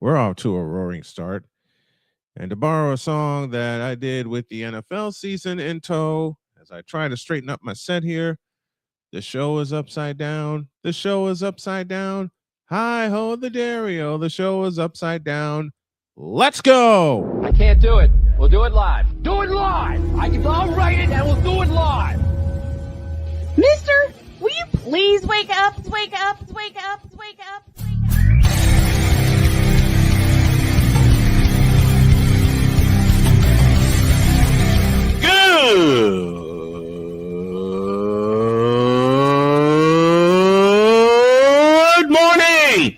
We're off to a roaring start. And to borrow a song that I did with the NFL season in tow, as I try to straighten up my set here, the show is upside down. The show is upside down. Hi ho the Dario. The show is upside down. Let's go. I can't do it. We'll do it live. Do it live. I'll write it and we'll do it live. Mister, will you please wake up, wake up, wake up, wake up, wake up? Good morning.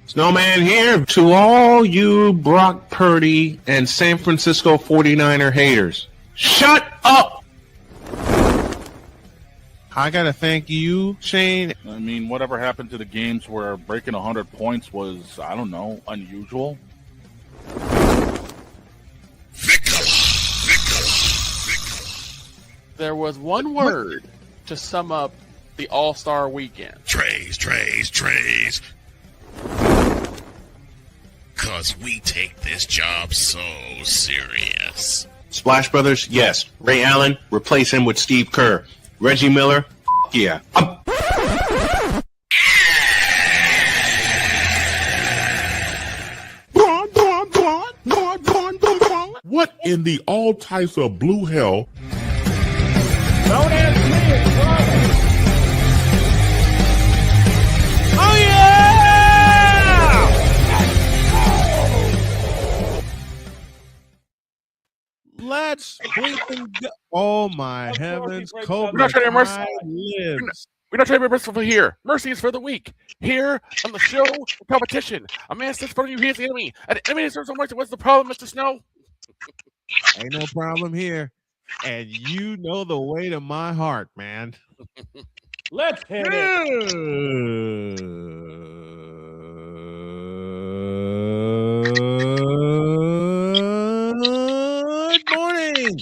Snowman here to all you Brock Purdy and San Francisco 49er haters. Shut up. I got to thank you, Shane. I mean, whatever happened to the games where breaking 100 points was, I don't know, unusual? There was one word to sum up the All-Star weekend. Trays. Cause we take this job so serious. Splash Brothers, yes. Ray Allen, replace him with Steve Kerr. Reggie Miller, yeah. What in the all types of blue hell? Don't ask me. It's Friday. Oh, yeah! Let's freaking go. Oh, my heavens. Cobra We're not trying to mercy. Kai lives. We're not trying to be merciful here. Mercy is for the weak. Here on the show, competition. A man sits in front of you, he is the enemy. And the enemy deserves some mercy. What's the problem, Mr. Snow? Ain't no problem here. And you know the way to my heart, man. Let's hit it. Good morning.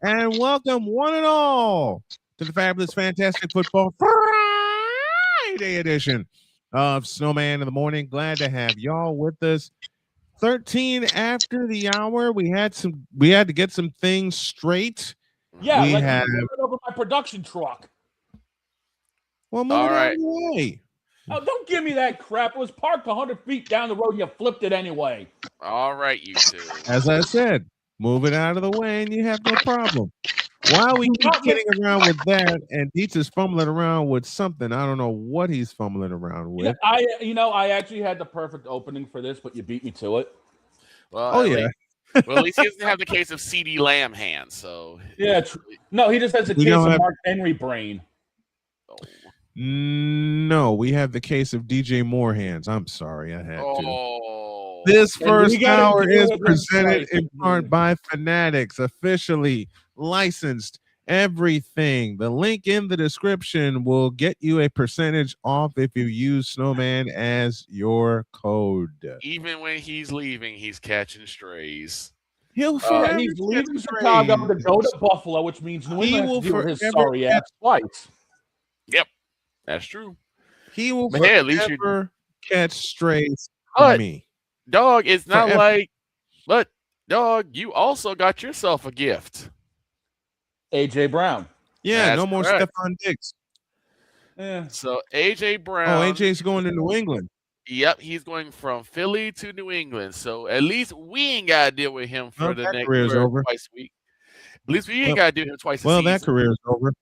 And welcome one and all to the fabulous, fantastic football Friday edition of Snowman in the Morning. Glad to have y'all with us. 13 after the hour. We had to get some things straight. Yeah, we like have over my production truck. well, move All it out right. of the way. Oh, don't give me that crap. It was parked 100 feet down the road and you flipped it anyway. All right, you two. As I said, move it out of the way and you have no problem. While we keep kidding around with that, and Dietz is fumbling around with something, I don't know what he's fumbling around with. Yeah, I actually had the perfect opening for this, but you beat me to it. Well, Oh, at yeah. Well, at least he doesn't have the case of CD Lamb hands, so. Yeah, no, he just has a We case don't of have- Mark Henry brain. No, we have the case of DJ Moore hands. I'm sorry, I had to. Oh. This And first we gotta hour deal is with this presented twice. in part by Fanatics, officially licensed everything. The link in the description will get you a percentage off if you use Snowman as your code. Even when he's leaving, he's catching strays. He'll Yeah, forever he's leaving catch Chicago to strays. go to Buffalo, which means New He England has will to deal with his forever sorry ass twice. That's true. He will But hey, at least forever catch strays But- from me. Dog, it's not Forever. like, but dog, you also got yourself a gift. AJ Brown. Yeah, That's no more correct. Stephon Diggs. Yeah. So AJ Brown. Oh, AJ's going to New England. Yep, he's going from Philly to New England. So at least we ain't got to deal with him for Well, the that next career's over. twice a week. At least we ain't Well- got to do him twice a Well, season. that career's over.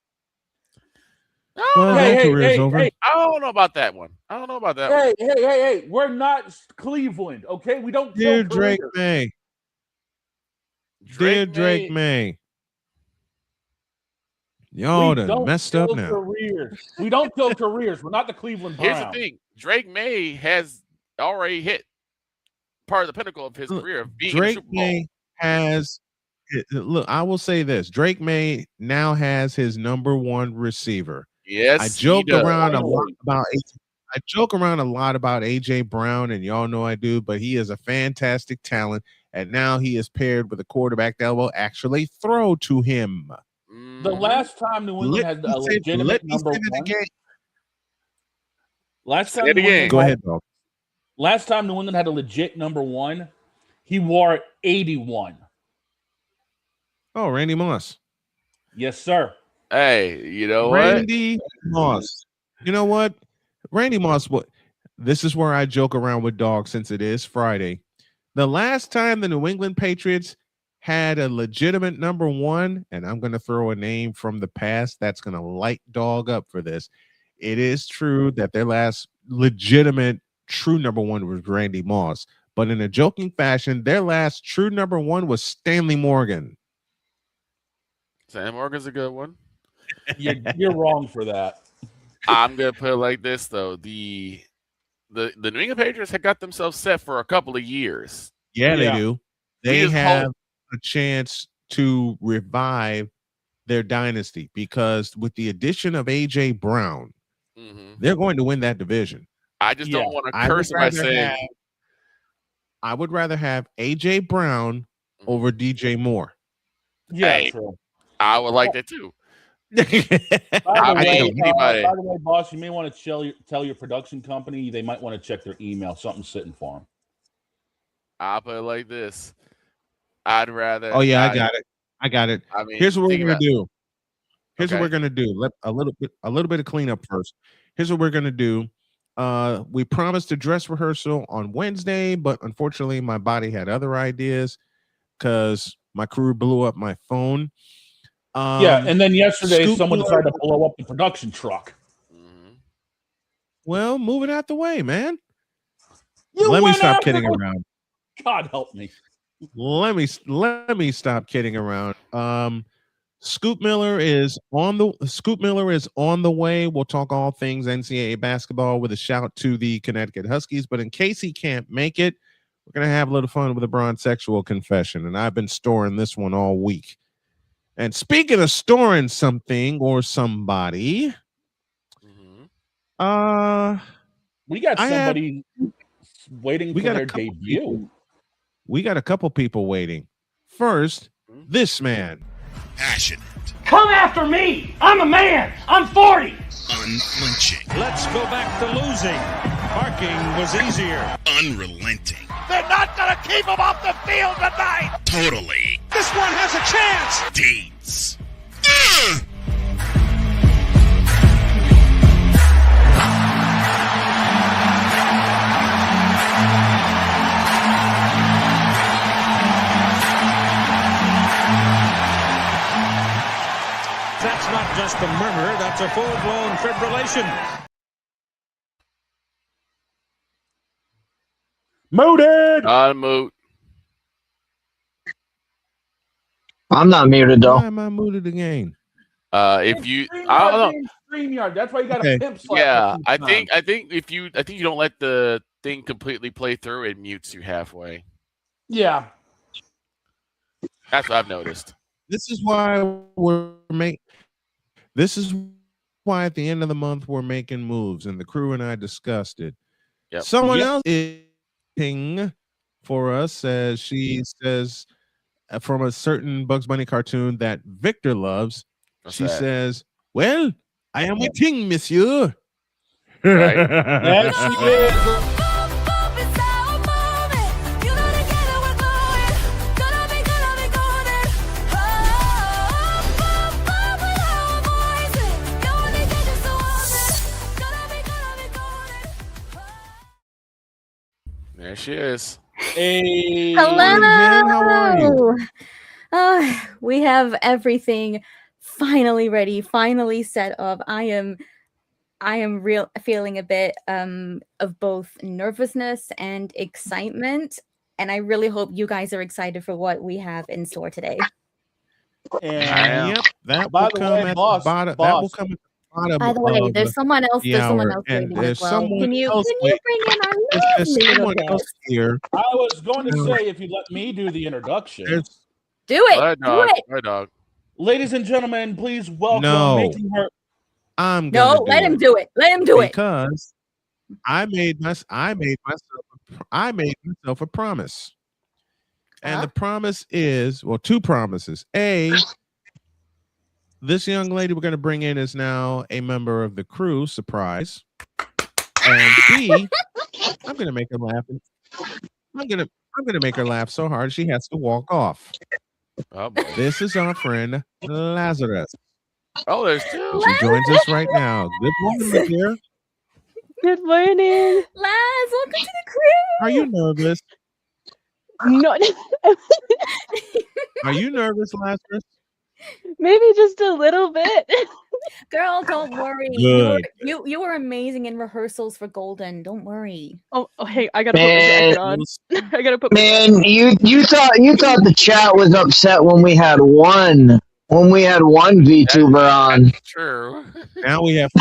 I Well, don't, that Hey, career's hey, over. hey, I don't know about that one. I don't know about that one. hey. We're not Cleveland, okay? We don't Dear kill Drake careers. May. Dear Drake May. Y'all We done don't messed kill up now. careers. We don't kill careers. We're not the Cleveland Browns. Here's the thing. Drake May has already hit part of the pinnacle of his Look, career of being in the Drake Super Bowl. May has look, I will say this. Drake May now has his number one receiver. Yes, I he joke does. around a lot about AJ Brown, and y'all know I do, but he is a fantastic talent, and now he is paired with a quarterback that will actually throw to him. The last time New England had a legitimate number one. Last time Say it New again. England Go had- ahead, dog. Last time New England had a legit number 1, he wore 81. Oh, Randy Moss. Yes, sir. Hey, you know Randy Moss. You know what? Randy Moss. This is where I joke around with dogs since it is Friday. The last time the New England Patriots had a legitimate number 1, and I'm going to throw a name from the past that's going to light dog up for this. It is true that their last legitimate true number 1 was Randy Moss, but in a joking fashion, their last true number 1 was Stanley Morgan. Sam Morgan's a good one. You're wrong for that. I'm gonna put it like this though: the New England Patriots had got themselves set for a couple of years. Yeah, they do. They just have hope- a chance to revive their dynasty because with the addition of AJ Brown, they're going to win that division. I just don't want to curse by saying. I would rather have AJ Brown over DJ Moore. Yeah, Hey, true. I would like that too. By Anybody. the way, boss, you may want to tell your production company they might want to check their email. Something's sitting for them. I'll put it like this: I'd rather. Oh yeah, I got it. I mean, here's what we're think gonna about- do. Here's what Okay. we're gonna do. Let a little bit of cleanup first. Here's what we're gonna do. We promised a dress rehearsal on Wednesday, but unfortunately, my body had other ideas because my crew blew up my phone. Yeah, and then yesterday Scoop someone Miller- decided to blow up the production truck. Well, move it out the way, man. You Let me went stop after kidding him. around. God help me. Let me stop kidding around. Scoop Miller is on the way. We'll talk all things NCAA basketball with a shout to the Connecticut Huskies. But in case he can't make it, we're gonna have a little fun with a bronze sexual confession. And I've been storing this one all week. And speaking of storing something or somebody, we got somebody waiting for their couple debut. people. We got a couple people waiting. First, this man. Passionate. Come after me! I'm a man! I'm 40! Unflinching. Let's go back to losing. Parking was easier. Unrelenting. They're not going to keep him off the field tonight. Totally. This one has a chance. Deeds. That's not just a murmur, that's a full-blown fibrillation. Mooted! Unmute. I'm not muted though. Why am I muted again? If you, I don't know. StreamYard. That's why you got Okay. a pimp slap. Yeah, a few times. I think if you don't let the thing completely play through, it mutes you halfway. Yeah. That's what I've noticed. This is why at the end of the month we're making moves, and the crew and I discussed it. Yep. Someone else is ping for us as she says from a certain Bugs Bunny cartoon that Victor loves. What's she that? says, "Well, I am waiting, monsieur." Right. Yes, she is. There she is. Hey. Hello. Jen, how are you? We have everything finally ready, finally set up. I am feeling a bit of both nervousness and excitement, and I really hope you guys are excited for what we have in store today. And Yep, that By will the come way, at boss, the bottom. That will boss. come at the bottom. By the way, of there's someone else. the There's someone hour, else and waiting there's as well. someone Can you else bring wait- in our There's lovely little someone else guest? here. I was going to say, if you let me do the introduction. There's Do it. Go ahead, Do dog. it. Go ahead, dog. Ladies and gentlemen, please welcome No. making her. I'm No, gonna let him do it. Let him do it. because I made myself a promise. And Huh? the promise is, well, two promises. A, this young lady we're going to bring in is now a member of the crew. Surprise. And B, I'm gonna make her laugh. I'm gonna make her laugh so hard she has to walk off. Oh, boy. This is our friend Lazarus. Oh, there's two. She joins us right now. Good morning, my dear. Good morning. Laz, welcome to the crew. Are you nervous? No, Are you nervous, Lazarus? maybe just a little bit. Girl, don't worry. Good. You were amazing in rehearsals for Golden. Don't worry. Oh, hey, I gotta put my jacket on. I gotta put. Man, you thought the chat was upset when we had one VTuber on. That's true. Now we have.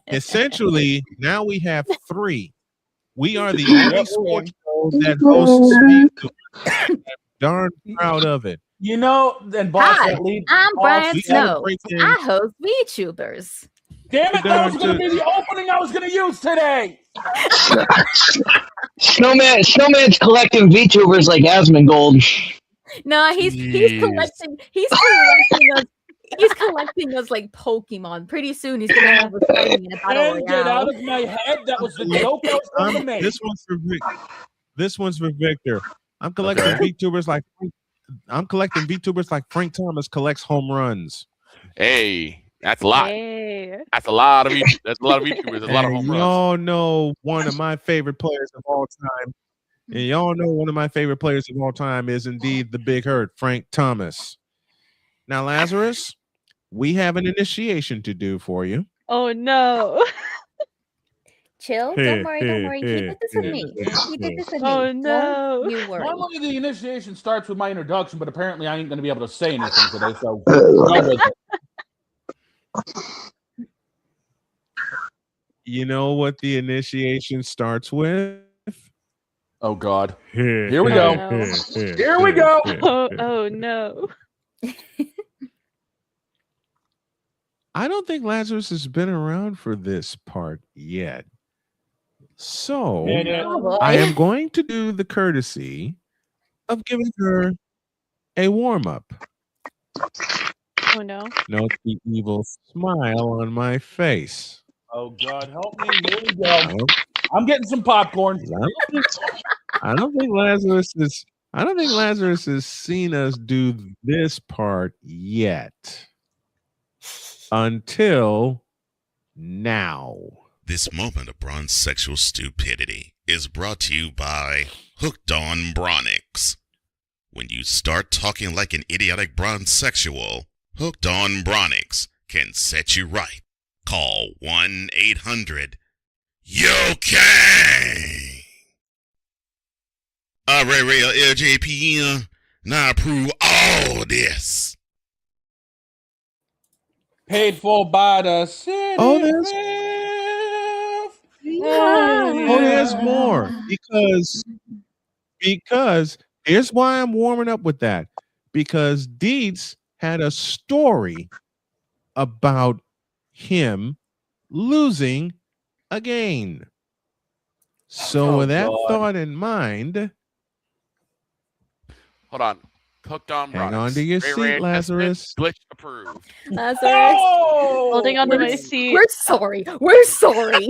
Essentially, now we have 3. We are the only sports show that hosts VTubers. I'm darn proud of it. You know, then boss, Hi, that leads. I'm Brian we Snow. celebrate them. I host VTubers. Damn it, that was going to be the opening I was going to use today. Snowman's collecting VTubers like Asmongold. No, he's Jeez. collecting us like Pokemon. Pretty soon he's gonna have us fighting in a battle And get out royale. of my head. That was the joke I was going to make. This one's for Victor. I'm collecting VTubers like Frank Thomas collects home runs. Hey, that's a lot. Hey. That's a lot of VTubers. That's a lot of VTubers. That's a lot of home runs. Y'all know one of my favorite players of all time. And y'all know one of my favorite players of all time is indeed the Big Hurt, Frank Thomas. Now, Lazarus, we have an initiation to do for you. Oh no. Chill. Don't worry. He did this with me. He did this with me. Oh no. Don't you worry. Normally the initiation starts with my introduction, but apparently I ain't going to be able to say anything today, so go with it. You know what the initiation starts with? Oh, God. Here we go. No. Here we go. Oh no. I don't think Lazarus has been around for this part yet. So Oh, boy. I am going to do the courtesy of giving her a warm-up. Oh no. Note the evil smile on my face. Oh, God, help me. Here we go. I'm getting some popcorn. I don't think Lazarus has seen us do this part yet. Until now. This moment of bronze sexual stupidity is brought to you by Hooked on Bronix. When you start talking like an idiotic bronze sexual, Hooked on Bronix can set you right. Call 1-800-YOKAY. Real LJPN, now approve all this. Paid for by the city. Oh, there's more. Because here's why I'm warming up with that. Because Dietz had a story about him losing again. So with that thought in mind, Hold on. Hooked on hang Bronx. on to your seat, Lazarus. Glitch approved. Lazarus. Holding onto my seat. We're sorry. We're sorry.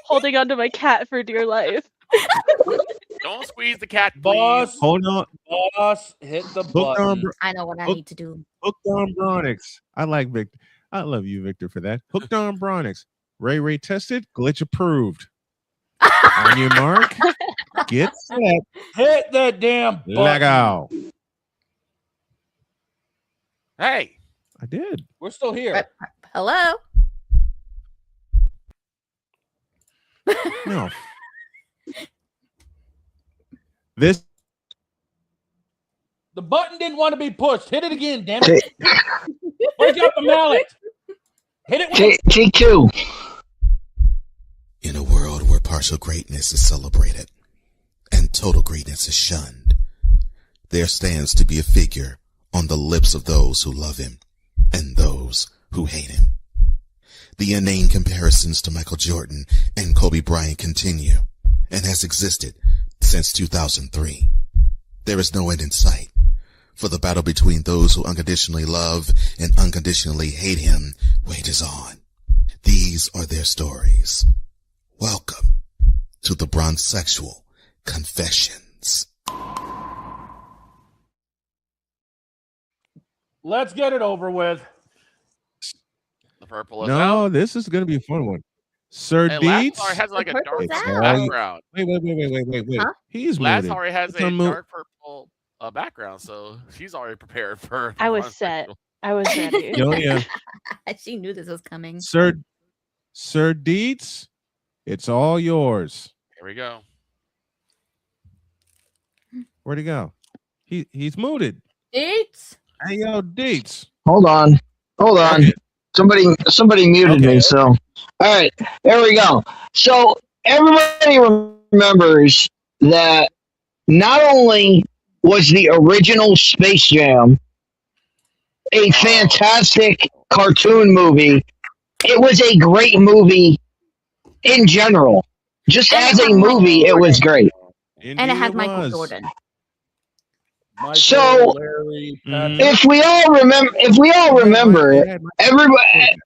Holding onto my cat for dear life. Don't squeeze the cat, please. Boss, Hold on. boss, hit the Hooked on, button. I know what I need to do. Hooked on Bronix. I like Victor. I love you, Victor, for that. Hooked on Bronix. Ray tested. Glitch approved. On your mark. Get set. Hit that damn button. Leg out. Hey. I did. We're still here. Hello. No. This. The button didn't want to be pushed. Hit it again, damn it. Break out the mallet. Hit it with T2. In a world where partial greatness is celebrated and total greatness is shunned, there stands to be a figure on the lips of those who love him and those who hate him. The inane comparisons to Michael Jordan and Kobe Bryant continue and has existed since 2003. There is no end in sight, for the battle between those who unconditionally love and unconditionally hate him wages on. These are their stories. Welcome to the Bronzexual Confessions. Let's get it over with. The purple is No, out. this is going to be a fun one. Sir And Deets. Lazar has like a dark Purple's purple out. background. Wait. Huh? He's muted. Lazar has It's a unmu- dark purple background, so she's already prepared for. I was set. I was ready. Oh, yeah. She knew this was coming. Sir Deets, it's all yours. Here we go. Where'd he go? He's muted. It's Hey, yo, Deets. Hold on. Okay. Somebody muted me. So, all right, there we go. So everybody remembers that not only was the original Space Jam a fantastic cartoon movie, it was a great movie in general. Just And as it a had Michael movie, it was Jordan. great. Indeed And it had it Michael was. Jordan. Michael, So, Larry, Mhm. Patrick. If we all remember, It had everybody,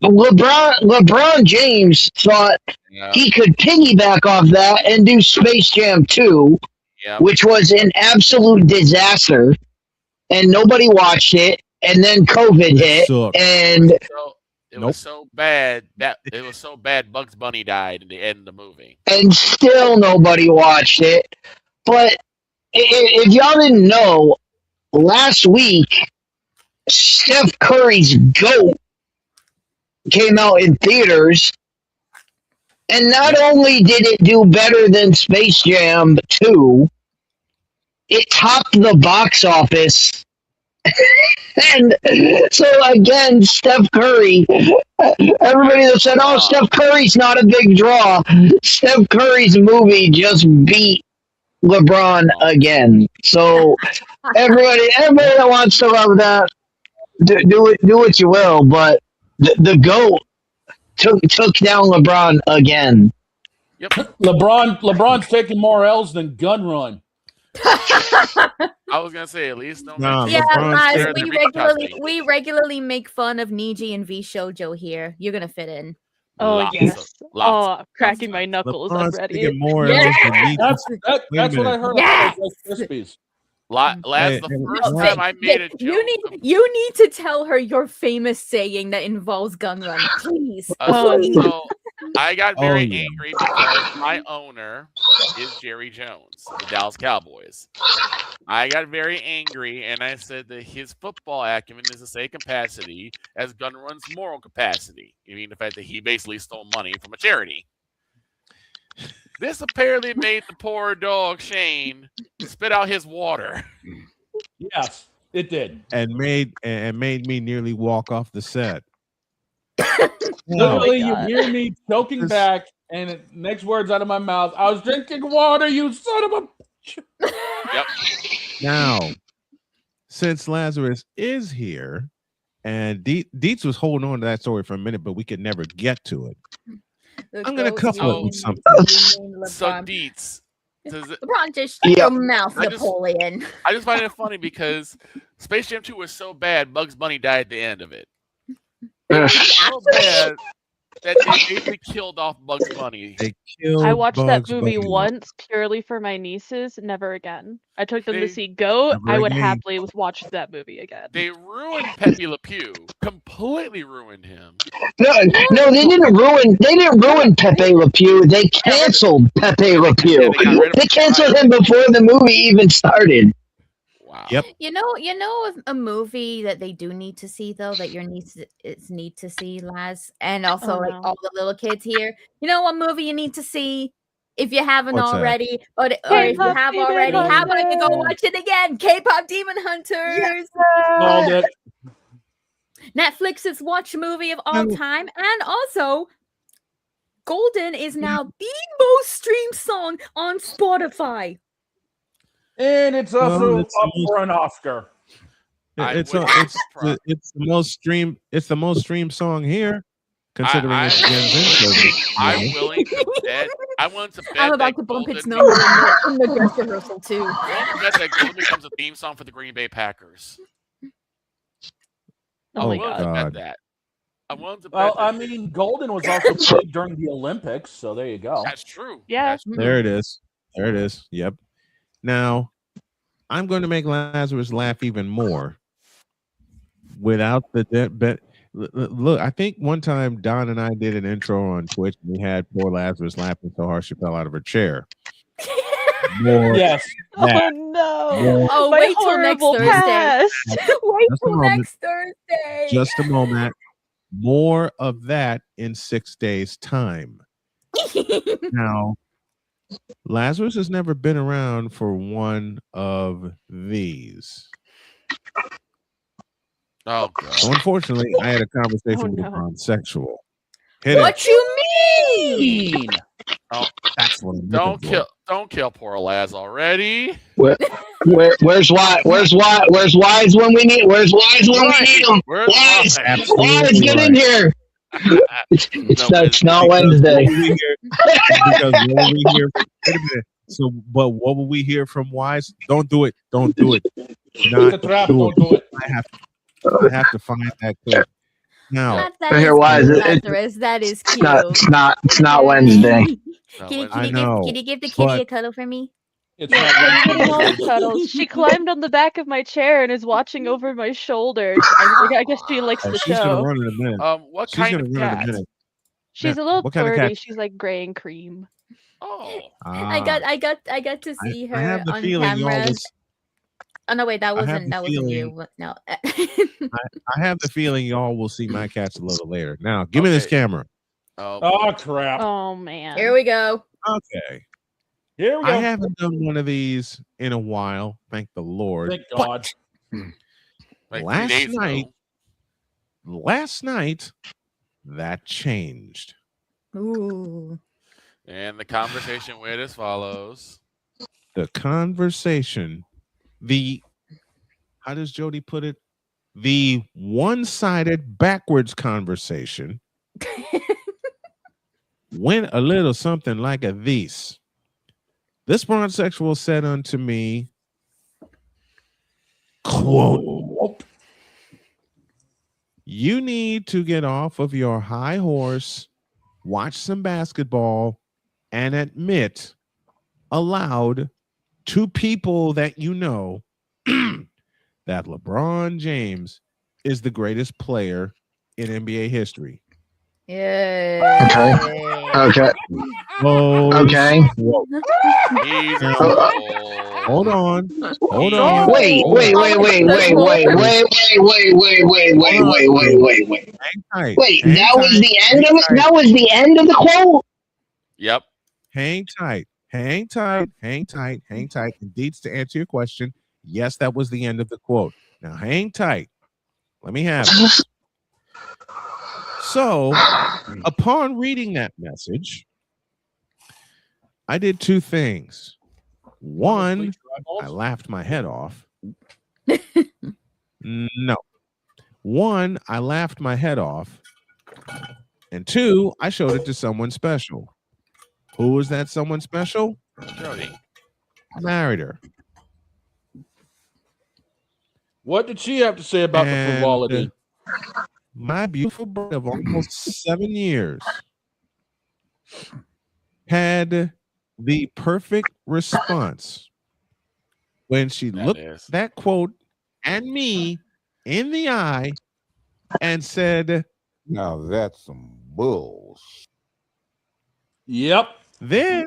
LeBron James thought Yeah. he could piggyback off that and do Space Jam 2, Yeah. which was an absolute disaster, and nobody watched it. And then COVID hit, sucked. and So it was so bad that it was so bad Bugs Bunny died in the end of the movie. still nobody watched it. But if y'all didn't know, last week Steph Curry's GOAT came out in theaters, and not only did it do better than Space Jam 2, it topped the box office. And so again, Steph Curry, everybody that said, oh, Steph Curry's not a big draw, Steph Curry's movie just beat LeBron again. So everybody that wants to love that, do what you will, but the GOAT took down LeBron again. Yep. LeBron's taking more L's than Gun Run. I was gonna say at least no. Nah, Yeah, LeBron's guys, there. we regularly make fun of Niji and V Shoujo here. You're gonna fit in. Oh Lots yes. lots Oh, cracking my knuckles. I'm LeBron's ready. taking more Yes! L's than Deets. That's what I heard. Yes! About Rice Krispies. Last Hey, the hey, first time I made a joke. You need to tell her your famous saying that involves gun run, please. Please. So I got very yeah. angry because my owner is Jerry Jones, the Dallas Cowboys. I got very angry and I said that his football acumen is the same capacity as Gun Run's moral capacity. You mean the fact that he basically stole money from a charity. This apparently made the poor dog Shane spit out his water. Yes, it did. And made me nearly walk off the set. Literally, you God. hear me choking back, and next words out of my mouth, I was drinking water, you son of a... Yep. Now, since Lazarus is here, and Dietz was holding on to that story for a minute, but we could never get to it. I'm going to couple it with something. So Dietz. LeBron, just shut your mouth, Napoleon. I just find it funny because Space Jam 2 was so bad, Bugs Bunny died at the end of it. It was so bad that they basically killed off Bugs Bunny. They killed I watched that Bugs movie Bunny. once purely for my nieces. Never again. I took them to They- see Goat. Never I would again. happily watch that movie again. They ruined Pepe Le Pew. Completely ruined him. No, they didn't ruin Pepe Le Pew. They canceled Pepe Le Pew. Yeah, they got rid of They him. canceled him before the movie even started. Wow. Yep. You know a movie that they do need to see though, that your nieces need to see, Laz, and also Oh, like no. all the little kids here. You know what movie you need to see if you haven't What's that? already, or if you K-pop have Demon already. How about you go Hunters. watch it again? K-pop Demon Hunters. Called it. Netflix's watch movie of all time, and also Golden is now the most streamed song on Spotify. And it's also Well, it's up for an Oscar. It's wouldn't the most streamed song here, considering it's Gen Z. I'm willing to bet. I want to bet. I'm about that to bump its Golden number in the dress rehearsal too. I want to bet that Golden becomes a theme song for the Green Bay Packers. Oh my I'm willing god. to bet God. that. I'm willing to bet. Well, that I mean, Golden was also big during the Olympics, so there you go. that's true. Yeah. That's true. There it is. There it is. Yep. Now, I'm going to make Lazarus laugh even more without the bet. Look, I think one time Don and I did an intro on Twitch and we had poor Lazarus laughing so hard she fell out of her chair. More Yes. Oh no! More- Oh, My wait till next horrible Thursday. past. Wait Just a till moment. next Thursday. Just a moment. More of that in 6 days' time. Now, Lazarus has never been around for one of these. Oh god. So unfortunately, I had a conversation Oh, with a no. transsexual. Hit What you mean? Oh, That's what I'm looking for. don't kill poor Laz already. Where's Wise? Where's Wise when we need? Where's Wise when we need him? Where's Wise, Absolutely Wise, get in right. here. It's not Because Wednesday. what will we hear? Because what will we hear? Wait a minute. So, but what will we hear from Wise? Don't do it. Don't do it. It's a trap. Don't do it. I have to find that clip. Now, That Here, is Wise, cute, it- Lazarus. That is It's cute. not Wednesday. Can you know, give the kitty but- a cuddle for me? It's Yeah, not Katie Wednesday. getting all the cuddles. She climbed on the back of my chair and is watching over my shoulder. I guess she likes the she's gonna show. run in a minute. What She's kind gonna of run in a cat? minute. She's Now, a little what kind of flirty. cat? She's like gray and cream. Oh, I got to see her I have the on feeling y'all camera. was, Oh no, wait, that I have wasn't the you. No. I have the feeling y'all will see my cats a little later. Now, give me this Okay. camera. Oh crap! Oh man. Here we go. Okay. Here we I go. haven't done one of these in a while, thank the Lord. Thank God. like 3 Last days night, ago. last night, that changed. Ooh. And the conversation went as follows. The conversation, how does Jody put it? The one-sided backwards conversation went a little something like a this. This bronzexual said unto me, quote, "You need to get off of your high horse, watch some basketball, and admit aloud to people that you know that LeBron James is the greatest player in NBA history." Yeah. Okay. Oh, Okay. He's Now, a hold on. Hold on. Wait. Hold on. Wait. Hang tight. Wait, Hang that was tight. the end Hang of it? tight. That was the end of the quote? Yep. Hang tight. Hang tight. Hang tight. Hang tight. Indeed, to answer your question, yes, that was the end of the quote. Now, hang tight. Let me have it. So, upon reading that message, I did two things. One, I laughed my head off. No. One, I laughed my head off. And two, I showed it to someone special. Who was that someone special? Jody. I married her. What did she have to say about the And, frivolity? My beautiful bride of almost 7 years had the perfect response when she looked that quote and me in the eye and said, "Now that's some bulls." Yep. Then,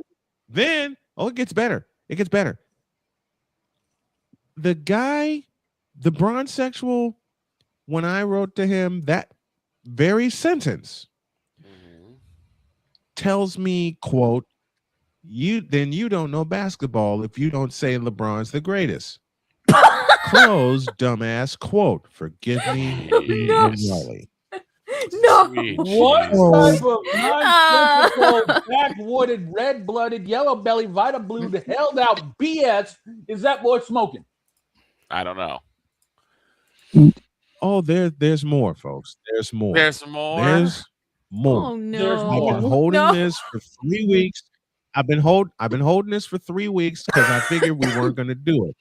it gets better. It gets better. The guy, the bronzexual, when I wrote to him that very sentence, tells me, quote, you don't know basketball if you don't say LeBron's the greatest. Close, dumbass, quote. Forgive me, Nelly. No. What type of nonsensical, backwooded, red-blooded, yellow-belly, Vita Blue, the held out BS is that boy smoking? I don't know. Oh, there's more, folks. There's more. There's more. There's more. Oh no. There's more. I've been holding No. this for 3 weeks. I've been holding this for 3 weeks because I figured we weren't going to do it.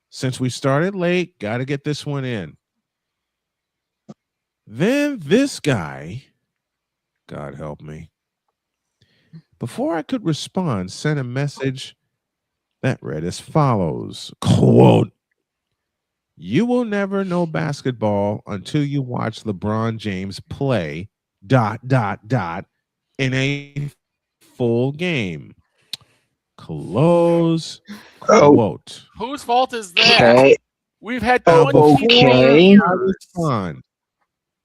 Since we started late, got to get this one in. Then this guy, God help me, before I could respond, sent a message that read as follows, quote, "You will never know basketball until you watch LeBron James play ... in a full game." Close quote. Whose fault is that? Okay. We've had Now, 20 before Okay. I respond,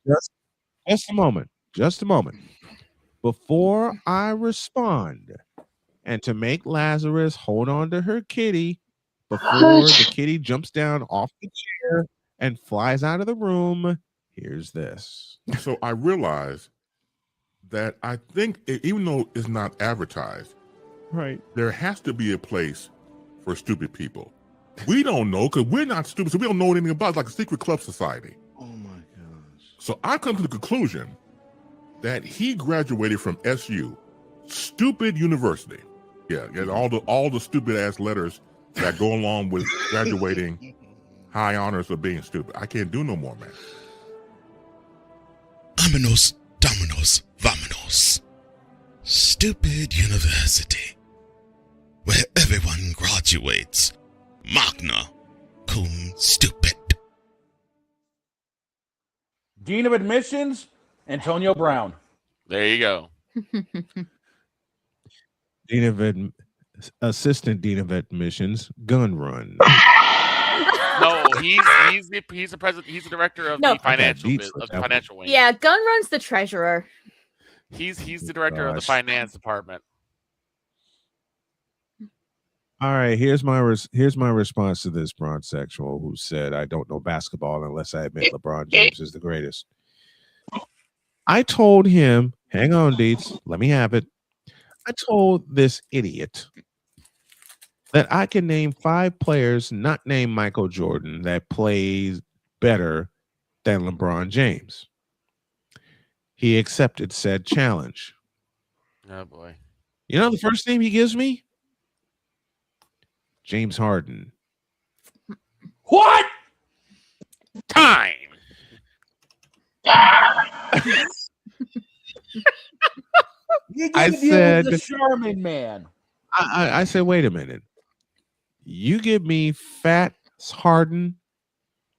just a moment. Before I respond, and to make Lazarus hold on to her kitty before the kitty jumps down off the chair and flies out of the room, here's this. So I realized that I think, even though it's not advertised, Right, there has to be a place for stupid people. We don't know because we're not stupid, so we don't know anything about it. It's like a secret club society. Oh my gosh. So I come to the conclusion that he graduated from SU, stupid university. Yeah, all the stupid ass letters that go along with graduating high honors of being stupid. I can't do no more, man. Vámonos, dominos, vámonos. Stupid university, where everyone graduates magna cum stupid. Dean of Admissions, Antonio Brown. There you go. Assistant Dean of Admissions, Gun Run. No, he's the president. He's the director of No. the financial Okay, of the financial wing. Yeah, Gun Run's the treasurer. He's the director of the finance department. All right, here's my response to this bronzexual who said, "I don't know basketball unless I admit LeBron James is the greatest." I told him, hang on, Deets, let me have it. I told this idiot that I can name 5 players not named Michael Jordan that plays better than LeBron James. He accepted said challenge. Oh boy. You know the first name he gives me? James Harden. What? Time. I said the Sherman man. I said, wait a minute. You give me Fat Harden?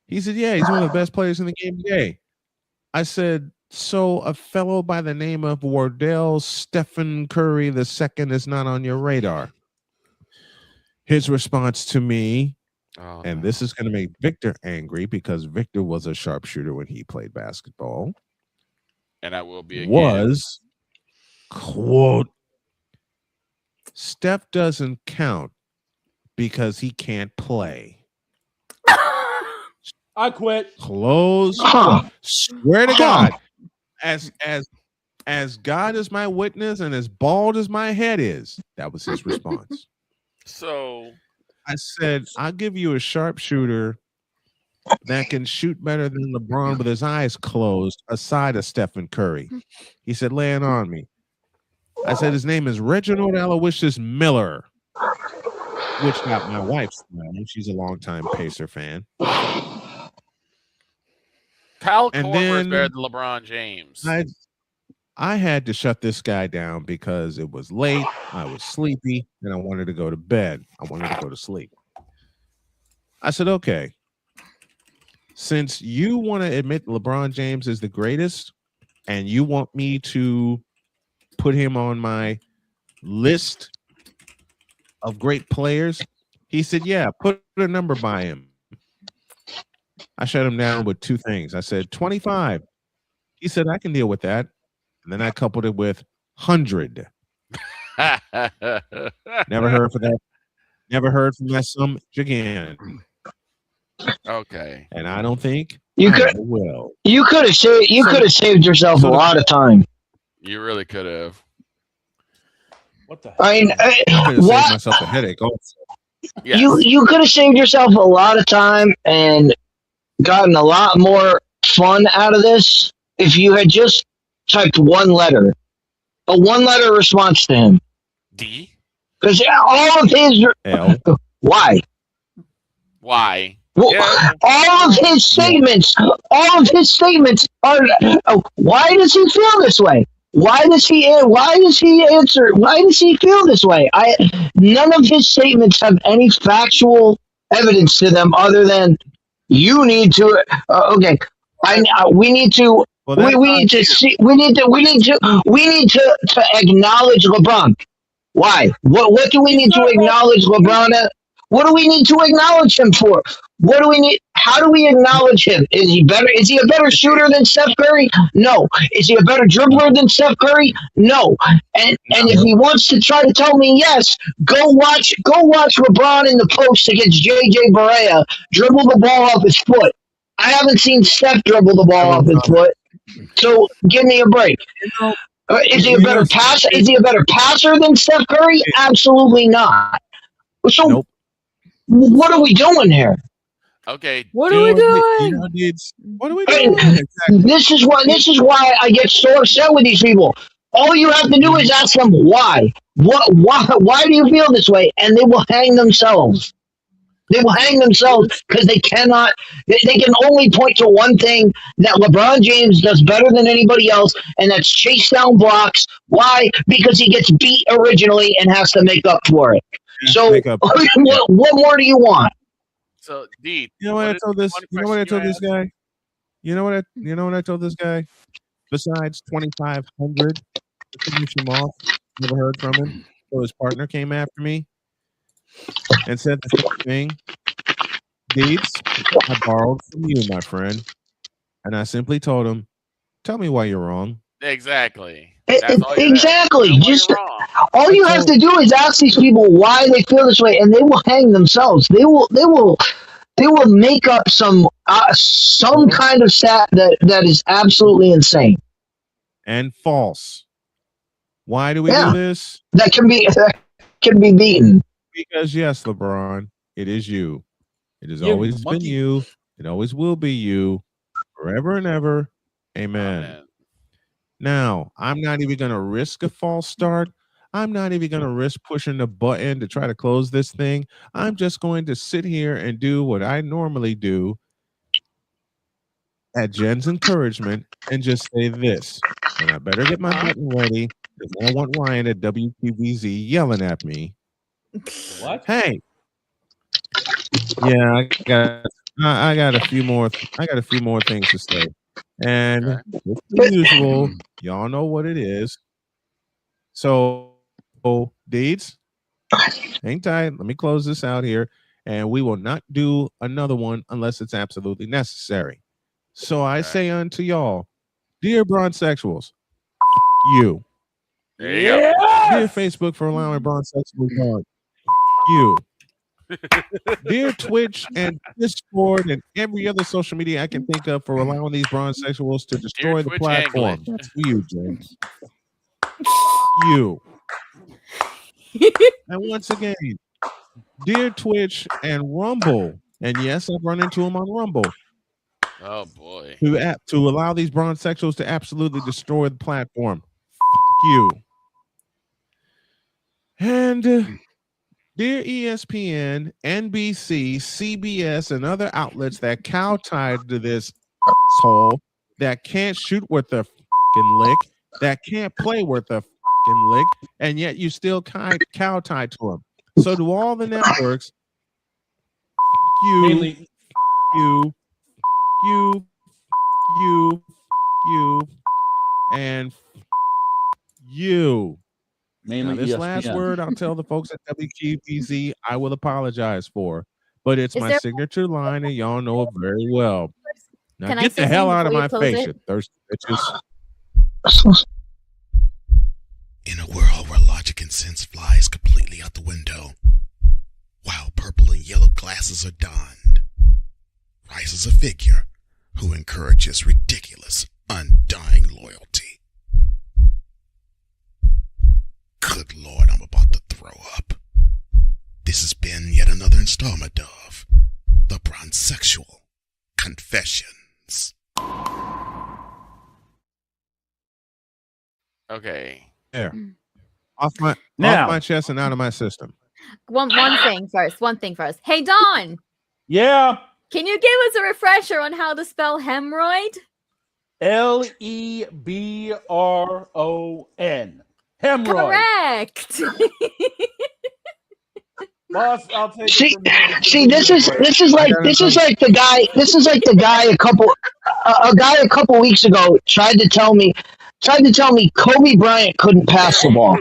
He said, yeah, he's one of the best players in the game today. I said, so a fellow by the name of Wardell Stephen Curry II is not on your radar. His response to me, and this is going to make Victor angry because Victor was a sharpshooter when he played basketball. And I will be again. Was, quote, Steph doesn't count because he can't play. I quit. Close. Swear to God, as God is my witness and as bald as my head is, that was his response. So I said, I'll give you a sharpshooter that can shoot better than LeBron with his eyes closed, aside of Stephen Curry. He said, lay it on me. I said, his name is Reginald Aloysius Miller, which got my wife's name. She's a longtime Pacer fan. Kyle And Korver is then better than LeBron James. I had to shut this guy down because it was late, I was sleepy, and I wanted to go to bed. I wanted to go to sleep. I said, okay, since you want to admit LeBron James is the greatest and you want me to put him on my list of great players, he said, yeah, put a number by him. I shut him down with 2 things. I said 25. He said, I can deal with that. And then I coupled it with 100. Never heard from that. Never heard from that some again. Okay. And I don't think You could have saved yourself a lot of time. You really could have. What the hell? I mean, I could have saved myself a headache also. Yes. you could have saved yourself a lot of time and gotten a lot more fun out of this if you had just typed 1 letter, a 1-letter response to him. D? Because all of his L. Why? Why? Well, Yeah. all of his statements are. Why does he feel this way? Why does he answer? Why does he feel this way? None of his statements have any factual evidence to them other than you need to. Okay, we need to. Well, We, that's we not need to you. see. We need to acknowledge LeBron. Why? What do we need to acknowledge LeBron at? What do we need to acknowledge him for? What do we need? How do we acknowledge him? Is he better? Is he a better shooter than Steph Curry? No. Is he a better dribbler than Steph Curry? No. And if he wants to try to tell me yes, go watch LeBron in the post against JJ Barea dribble the ball off his foot. I haven't seen Steph dribble the ball off his foot. So give me a break. Is he a better passer? Is he a better passer than Steph Curry? Absolutely not. So Nope. what are we doing here? Okay. What are we doing? What are we doing? Exactly. This is why I get so upset with these people. All you have to do is ask them why. Why do you feel this way? And they will hang themselves. They will hang themselves because they cannot. They can only point to one thing that LeBron James does better than anybody else, and that's chase down blocks. Why? Because he gets beat originally and has to make up for it. So, what more do you want? So, Deed, You know what I told this? You know what I told this guy? You know what I told this guy? Besides 2,500 to finish him off, never heard from him. So his partner came after me and said the same thing. Deeds, I borrowed from you, my friend, and I simply told him, "Tell me why you're wrong." Exactly. Exactly. Just all you have told- to do is ask these people why they feel this way, and they will hang themselves. They will make up some kind of stat that is absolutely insane and false. Why do we Yeah. do this? that can be beaten. Because yes, LeBron, it is you. It has You always been monkey. you. It always will be you, forever and ever. Amen. Amen. Now, I'm not even going to risk a false start. I'm not even going to risk pushing the button to try to close this thing. I'm just going to sit here and do what I normally do at Jen's encouragement and just say this. And I better get my button ready because I want Ryan at WQBZ yelling at me. What? Hey. Yeah, I got a few more things to say. And as usual, y'all know what it is. So, Deeds, hang tight. Let me close this out here. And we will not do another one unless it's absolutely necessary. So I say unto y'all, dear bronsexuals, you. There you go. Dear Facebook for allowing bronsexuals on. You. Dear Twitch and Discord and every other social media I can think of for allowing these bronsexuals to destroy the Twitch platform. angling. That's for you, James. You. And once again, dear Twitch and Rumble, and yes, I've run into them on Rumble, Oh boy. to allow these bronsexuals to absolutely destroy the platform. You. And dear ESPN, NBC, CBS, and other outlets that cow-tied to this asshole, that can't shoot worth a fucking lick, that can't play worth a fucking lick, and yet you still cow-tied to them. So do all the networks, you, Mainly, and you. mainly Now, this ESPN. last word, I'll tell the folks at WQBZ, I will apologize for, but it's Is my there- signature line, and y'all know it very well. Now Can I get say the hell something out of before you my close face, it? you thirsty bitches. In a world where logic and sense flies completely out the window, while purple and yellow glasses are donned, rises a figure who encourages ridiculous, undying loyalty. Good Lord, I'm about to throw up. This has been yet another installment of The Bronsexual Confessions. Okay. There. Off my chest and out of my system. One thing first. Hey, Don. Yeah. Can you give us a refresher on how to spell hemorrhoid? Lebron. Hemorrhoid. Correct. Boss, I'll take See, it. see, this is like the guy a couple weeks ago tried to tell me Kobe Bryant couldn't pass the ball.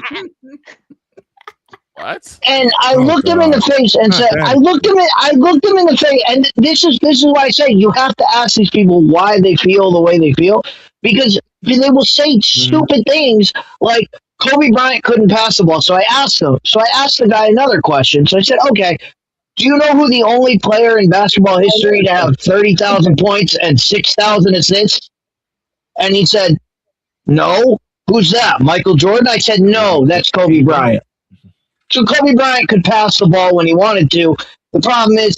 What? And I looked him in the face and said, I looked him in the face, and this is why I say you have to ask these people why they feel the way they feel, because they will say stupid things like Kobe Bryant couldn't pass the ball. So I asked the guy another question. So I said, okay, do you know who the only player in basketball history to have 30,000 points and 6,000 assists? And he said, no. Who's that? Michael Jordan? I said, no, that's Kobe Bryant. So Kobe Bryant could pass the ball when he wanted to. The problem is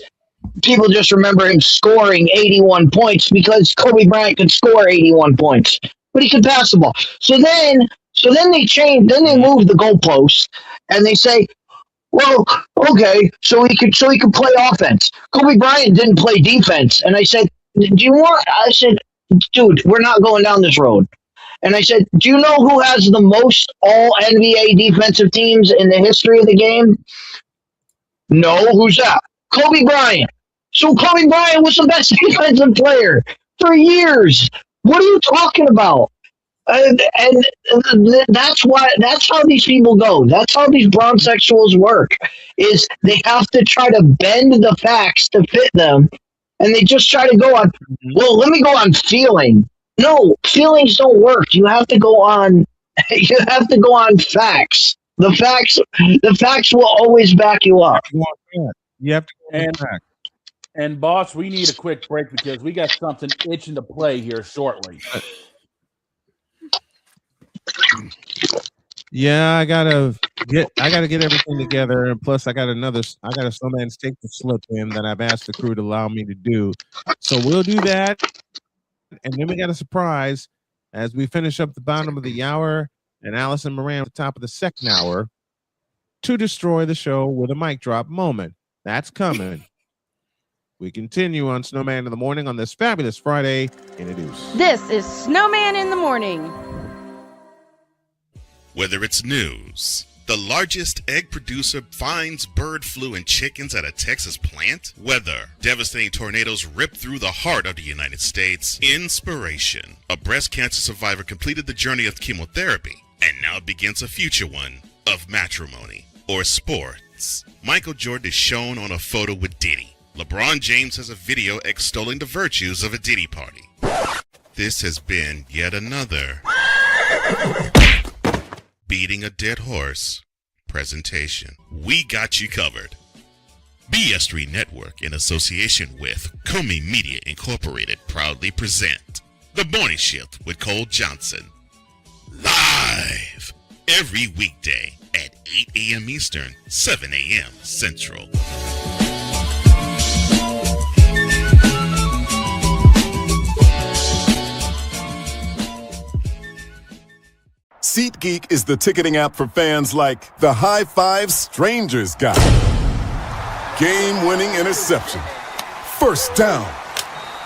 people just remember him scoring 81 points because Kobe Bryant could score 81 points, but he could pass the ball. So then they changed. Then they moved the goalposts, and they say, well, okay, so he could play offense. Kobe Bryant didn't play defense, and I said, I said, dude, we're not going down this road. And I said, do you know who has the most all NBA defensive teams in the history of the game? No, who's that? Kobe Bryant. So Kobe Bryant was the best defensive player for years. What are you talking about? And that's how these people go. That's how these bronsexuals work, is they have to try to bend the facts to fit them. And they just try to go on, well, let me go on feeling. No, feelings don't work. You have to go on facts. The facts will always back you up. You have to go on facts. And boss, we need a quick break because we got something itching to play here shortly. Yeah, I gotta get everything together, and plus I got a Snowman steak to slip in that I've asked the crew to allow me to do. So we'll do that. And then we got a surprise as we finish up the bottom of the hour, and Alison Moran at the top of the second hour to destroy the show with a mic drop moment. That's coming. We continue on Snowman in the Morning on this fabulous Friday in a Deuce. This is Snowman in the Morning. Whether it's news, the largest egg producer finds bird flu in chickens at a Texas plant, weather, devastating tornadoes rip through the heart of the United States, inspiration, a breast cancer survivor completed the journey of chemotherapy, and now begins a future one of matrimony or sports. Michael Jordan is shown on a photo with Diddy. LeBron James has a video extolling the virtues of a Diddy party. This has been yet another beating a dead horse presentation. We got you covered. BS3 Network, in association with Comey Media Incorporated, proudly present The Morning Shift with Cole Johnson. Live every weekday at 8 a.m. Eastern, 7 a.m. Central. SeatGeek is the ticketing app for fans like the high five strangers got, game-winning interception, first down,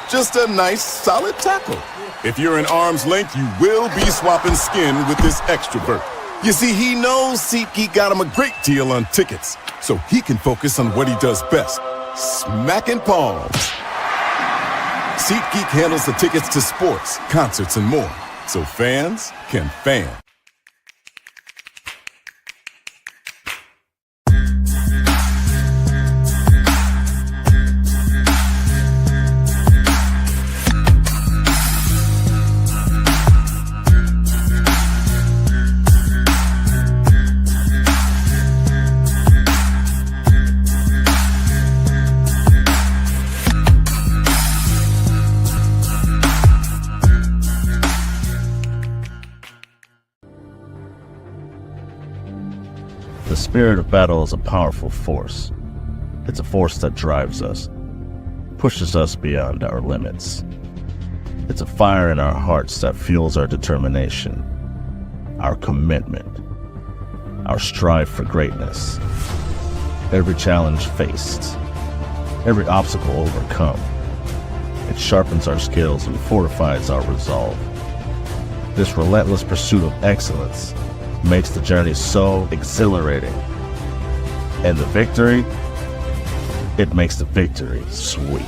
just a nice solid tackle. If you're in arm's length, you will be swapping skin with this extrovert. You see, he knows SeatGeek got him a great deal on tickets, so he can focus on what he does best, smacking palms. SeatGeek handles the tickets to sports, concerts, and more, so fans can fan. The spirit of battle is a powerful force. It's a force that drives us, pushes us beyond our limits. It's a fire in our hearts that fuels our determination, our commitment, our strive for greatness. Every challenge faced, every obstacle overcome, It sharpens our skills and fortifies our resolve. This relentless pursuit of excellence makes the journey so exhilarating. And the victory, it makes the victory sweet.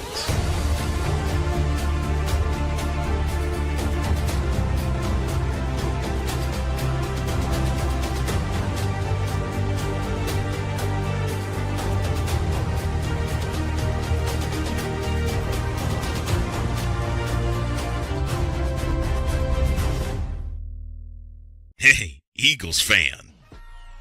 Hey, Eagles fan.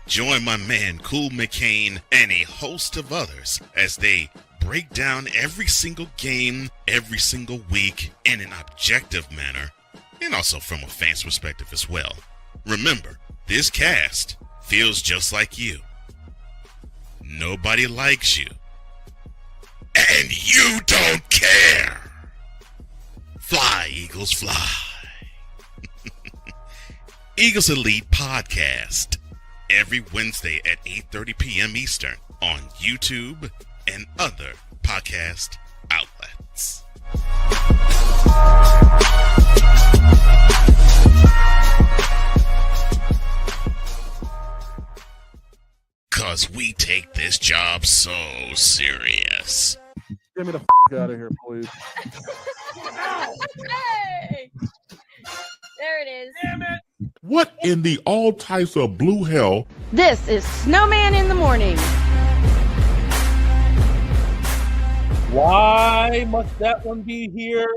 Join my man Cool McCain and a host of others as they break down every single game, every single week in an objective manner, and also from a fan's perspective as well. Remember, this cast feels just like you. Nobody likes you. And you don't care. Fly, Eagles, fly. Eagles Elite Podcast, every Wednesday at 8:30 p.m. Eastern on YouTube and other podcast outlets. Cause we take this job so serious. Get me the out of here, please. Hey! There it is. Damn it! What in the all types of blue hell? This is Snowman in the Morning. Why must that one be here?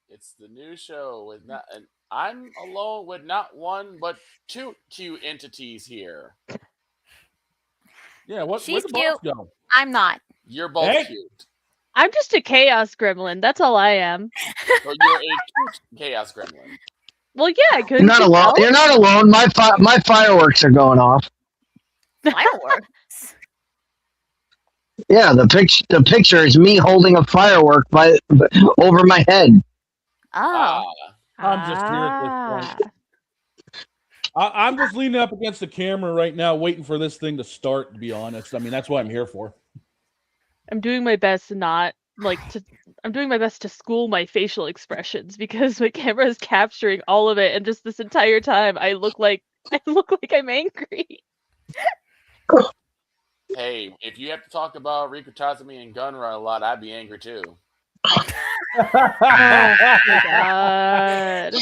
It's the new show with not, and I'm alone with not one but two cute entities here. Yeah, where'd She's the boss cute. go? I'm not. You're both Hey. cute. I'm just a chaos gremlin. That's all I am. So you're a cute chaos gremlin. Well, yeah, You're not alone. You're not alone. My fireworks are going off. Fireworks. Yeah, the picture is me holding a firework over my head. Oh. I'm just here at this point. I'm just leaning up against the camera right now, waiting for this thing to start, to be honest. I mean, that's what I'm here for. I'm doing my best I'm doing my best to school my facial expressions because my camera is capturing all of it, and just this entire time I look like I'm angry. Hey, if you have to talk about Riku Tazumi and Gunrun a lot, I'd be angry too. Oh my god.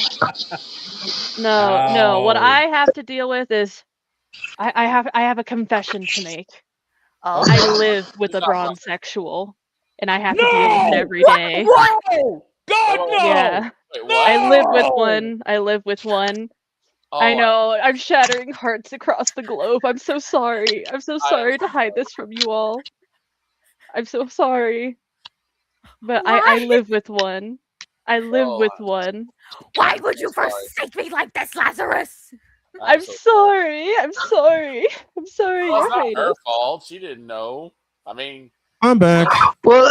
No. What I have to deal with is I have a confession to make. Oh. I live with a bronsexual, and I have to deal with it every day. What? God, no! Yeah. Wait, what? I live with one. Oh, I know. I'm shattering hearts across the globe. I'm so sorry. I'm so sorry to hide this from you all. I'm so sorry. But I live with one. I live with one. Why would you forsake me like this, Lazarus? I'm sorry. I'm sorry. I'm sorry. Well, You're it's not right. her fault. She didn't know. I mean, I'm back. Well,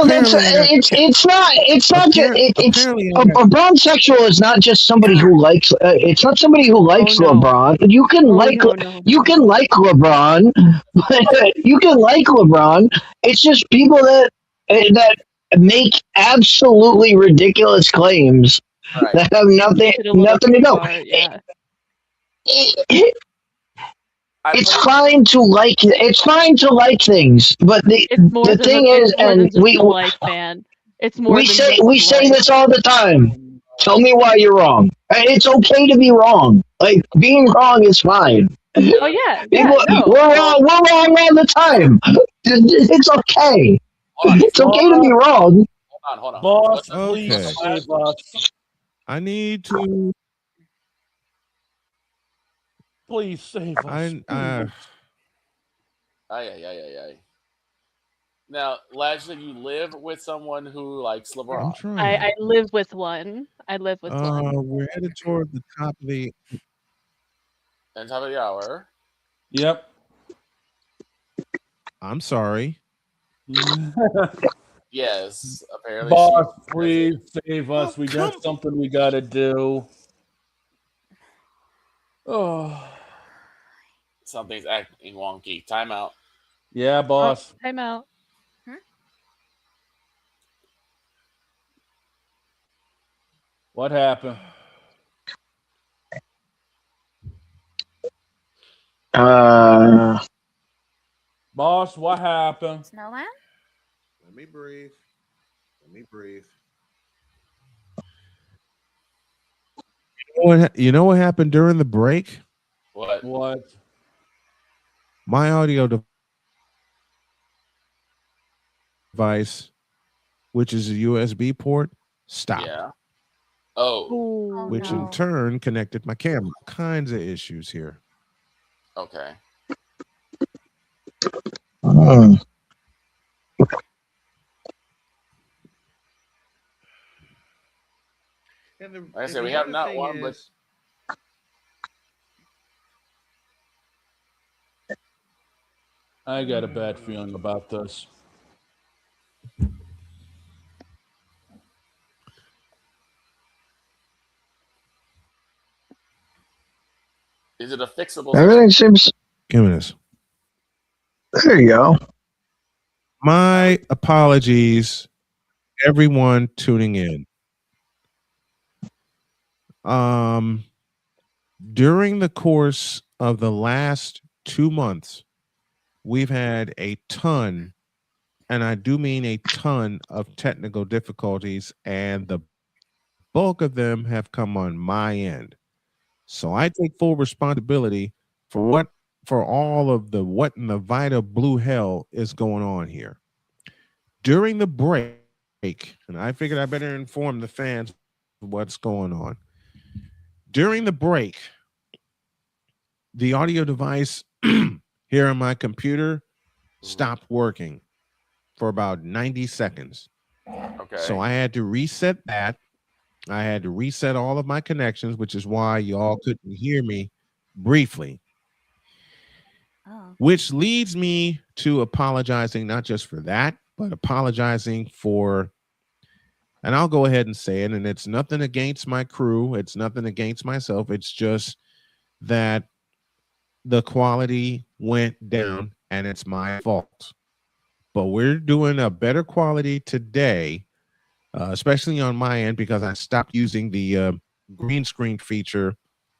that's it's not a bronsexual is not just somebody who likes. It's not somebody who likes LeBron. You can you can like LeBron. You can like LeBron. It's just people that make absolutely ridiculous claims that have nothing to do. Yeah. It's fine to like. It's fine to like things, but the thing is, and we say this all the time. Tell me why you're wrong. It's okay to be wrong. Like being wrong is fine. Oh yeah. We're wrong all the time. It's okay. It's okay to be wrong. Hold on. Boss, Okay. please save us. I need to. Please save us. Aye. Now, Lashley, you live with someone who likes LeBron. I'm trying. I live with one. We're headed toward the top of the. And top of the hour. Yep. I'm sorry. Yes, apparently. Boss, please save us. We got something we gotta do. Oh. Something's acting wonky. Time out. Yeah, boss. Time out. What happened? Boss, what happened? Snowman? Let me breathe. You know what happened during the break? What? What? My audio device, which is a USB port, stopped. Yeah. Oh. Which in turn connected my camera. Kinds of issues here. Okay. Like I said, we have not one, but I got a bad feeling about this. is it a fixable Everything seems. Give me this. There you go. My apologies, everyone tuning in. During the course of the last 2 months, we've had a ton, and I do mean a ton, of technical difficulties, and the bulk of them have come on my end. So I take full responsibility for all of the what in the Vita blue hell is going on here. During the break, and I figured I better inform the fans what's going on. During the break, the audio device here on my computer stopped working for about 90 seconds. Okay. So I had to reset that. I had to reset all of my connections, which is why y'all couldn't hear me briefly. Which leads me to apologizing not just for that, but apologizing for, and I'll go ahead and say it, and it's nothing against my crew. It's nothing against myself. It's just that the quality went down and it's my fault. But we're doing a better quality today, especially on my end, because I stopped using the green screen feature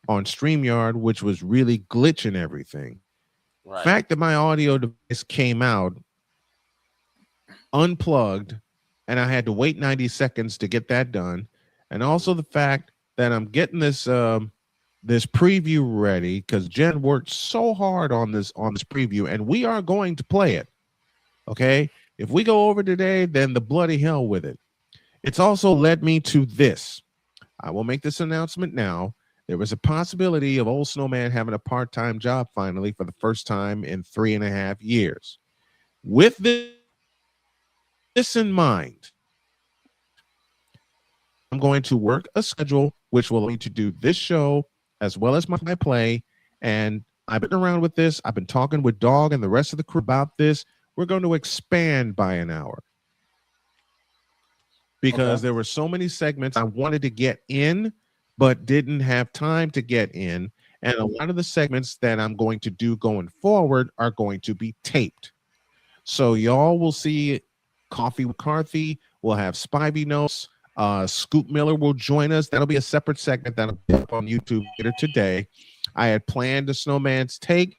on StreamYard, which was really glitching everything. Right. The fact that my audio device came out unplugged and I had to wait 90 seconds to get that done, and also the fact that I'm getting this this preview ready because Jen worked so hard on this preview, and we are going to play it. Okay, if we go over today, then the bloody hell with it. It's also led me to this. I will make this announcement now. There was a possibility of old Snowman having a part-time job finally for the first time in 3.5 years. With this in mind, I'm going to work a schedule which will allow me to do this show as well as my play. And I've been around with this. I've been talking with Dog and the rest of the crew about this. We're going to expand by an hour because there were so many segments I wanted to get in but didn't have time to get in. And a lot of the segments that I'm going to do going forward are going to be taped. So y'all will see Coffee with Carthy. We'll have Spivey Notes. Scoop Miller will join us. That'll be a separate segment that'll be up on YouTube later today. I had planned a Snowman's Take.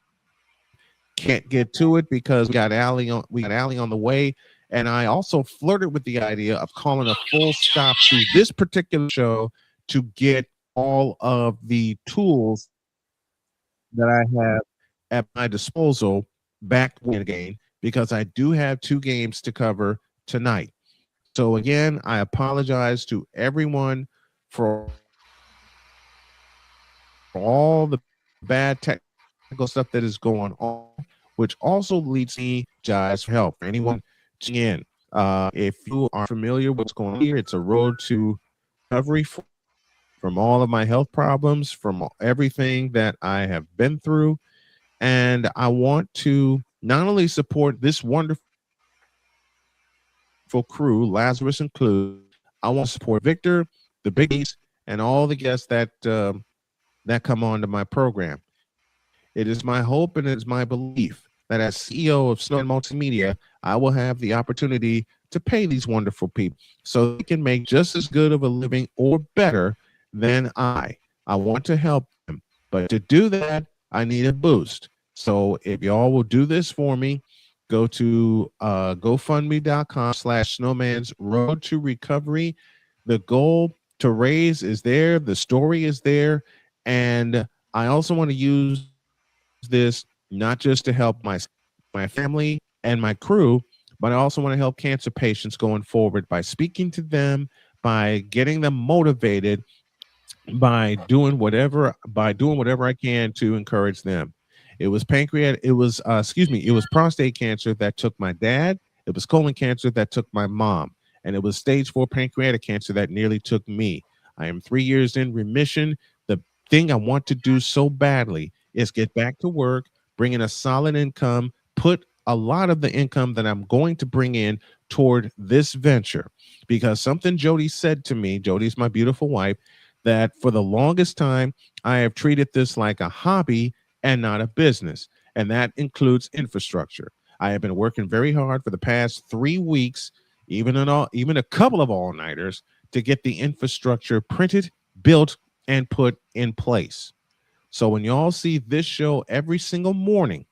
Can't get to it because we got Allie on the way. And I also flirted with the idea of calling a full stop to this particular show to get all of the tools that I have at my disposal back again, because I do have 2 games to cover tonight. So again, I apologize to everyone for all the bad technical stuff that is going on, which also leads me to for help. For anyone tuning in, if you are familiar with what's going on here, it's a road to recovery from all of my health problems, from everything that I have been through. And I want to not only support this wonderful crew, Lazarus included, I want to support Victor, the Biggies, and all the guests that that come onto my program. It is my hope and it is my belief that as CEO of Snowman Multimedia, I will have the opportunity to pay these wonderful people so they can make just as good of a living or better than I. I want to help them, but to do that, I need a boost. So if y'all will do this for me, go to GoFundMe.com/Snowman's Road to Recovery. The goal to raise is there. The story is there. And I also want to use this not just to help my family and my crew, but I also want to help cancer patients going forward by speaking to them, by getting them motivated, by doing whatever I can to encourage them. It was it was prostate cancer that took my dad. It was colon cancer that took my mom, and it was stage 4 pancreatic cancer that nearly took me. I am 3 years in remission. The thing I want to do so badly is get back to work, bring in a solid income, put a lot of the income that I'm going to bring in toward this venture, because something Jody said to me, Jody's my beautiful wife, that for the longest time, I have treated this like a hobby and not a business. And that includes infrastructure. I have been working very hard for the past 3 weeks, even a couple of all-nighters, to get the infrastructure printed, built, and put in place. So when y'all see this show every single morning,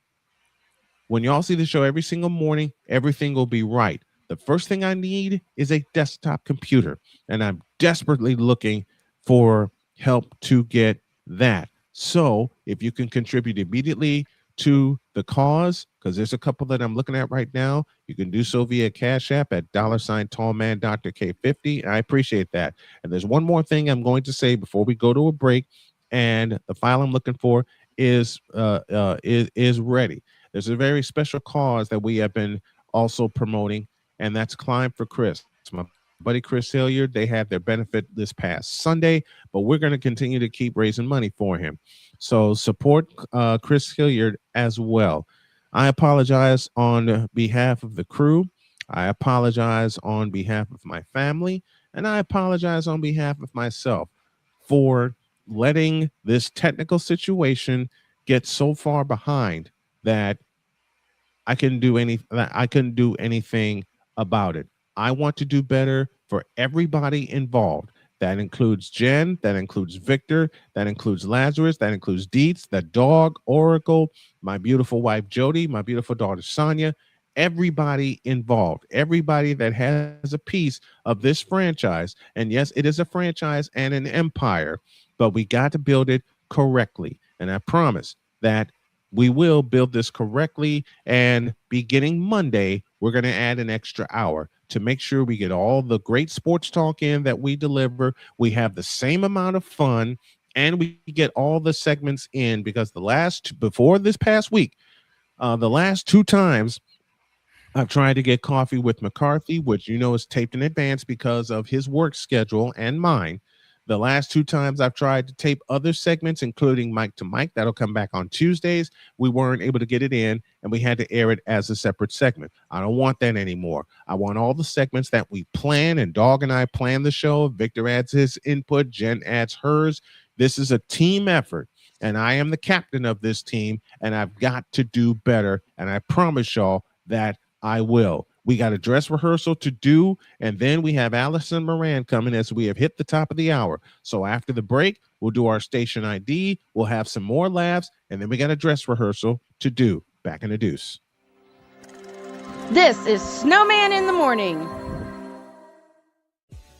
everything will be right. The first thing I need is a desktop computer, and I'm desperately looking for help to get that. So if you can contribute immediately to the cause, because there's a couple that I'm looking at right now, you can do so via Cash App at $tallman Dr. K50. I appreciate that. And there's one more thing I'm going to say before we go to a break, and the file I'm looking for is ready. There's a very special cause that we have been also promoting, and that's Climb for Chris. It's my buddy Chris Hilliard. They had their benefit this past Sunday, but we're going to continue to keep raising money for him. So support Chris Hilliard as well. I apologize on behalf of the crew. I apologize on behalf of my family, and I apologize on behalf of myself for letting this technical situation get so far behind that I couldn't do anything about it. I want to do better for everybody involved. That includes Jen, that includes Victor, that includes Lazarus, that includes Dietz, the dog, Oracle, my beautiful wife Jody, my beautiful daughter Sonia, everybody involved, everybody that has a piece of this franchise. And yes, it is a franchise and an empire, but we got to build it correctly. And I promise that we will build this correctly, and beginning Monday, we're going to add an extra hour to make sure we get all the great sports talk in that we deliver. We have the same amount of fun, and we get all the segments in, because before this past week, the last 2 times I've tried to get Coffee with McCarthy, which is taped in advance because of his work schedule and mine. The last 2 times I've tried to tape other segments, including Mike to Mike, that'll come back on Tuesdays. We weren't able to get it in, and we had to air it as a separate segment. I don't want that anymore. I want all the segments that we plan, and Dog and I plan the show. Victor adds his input. Jen adds hers. This is a team effort, and I am the captain of this team, and I've got to do better, and I promise y'all that I will. We got a dress rehearsal to do, and then we have Alison Moran coming as we have hit the top of the hour. So after the break, we'll do our station ID. We'll have some more laughs, and then we got a dress rehearsal to do. Back in the deuce. This is Snowman in the Morning.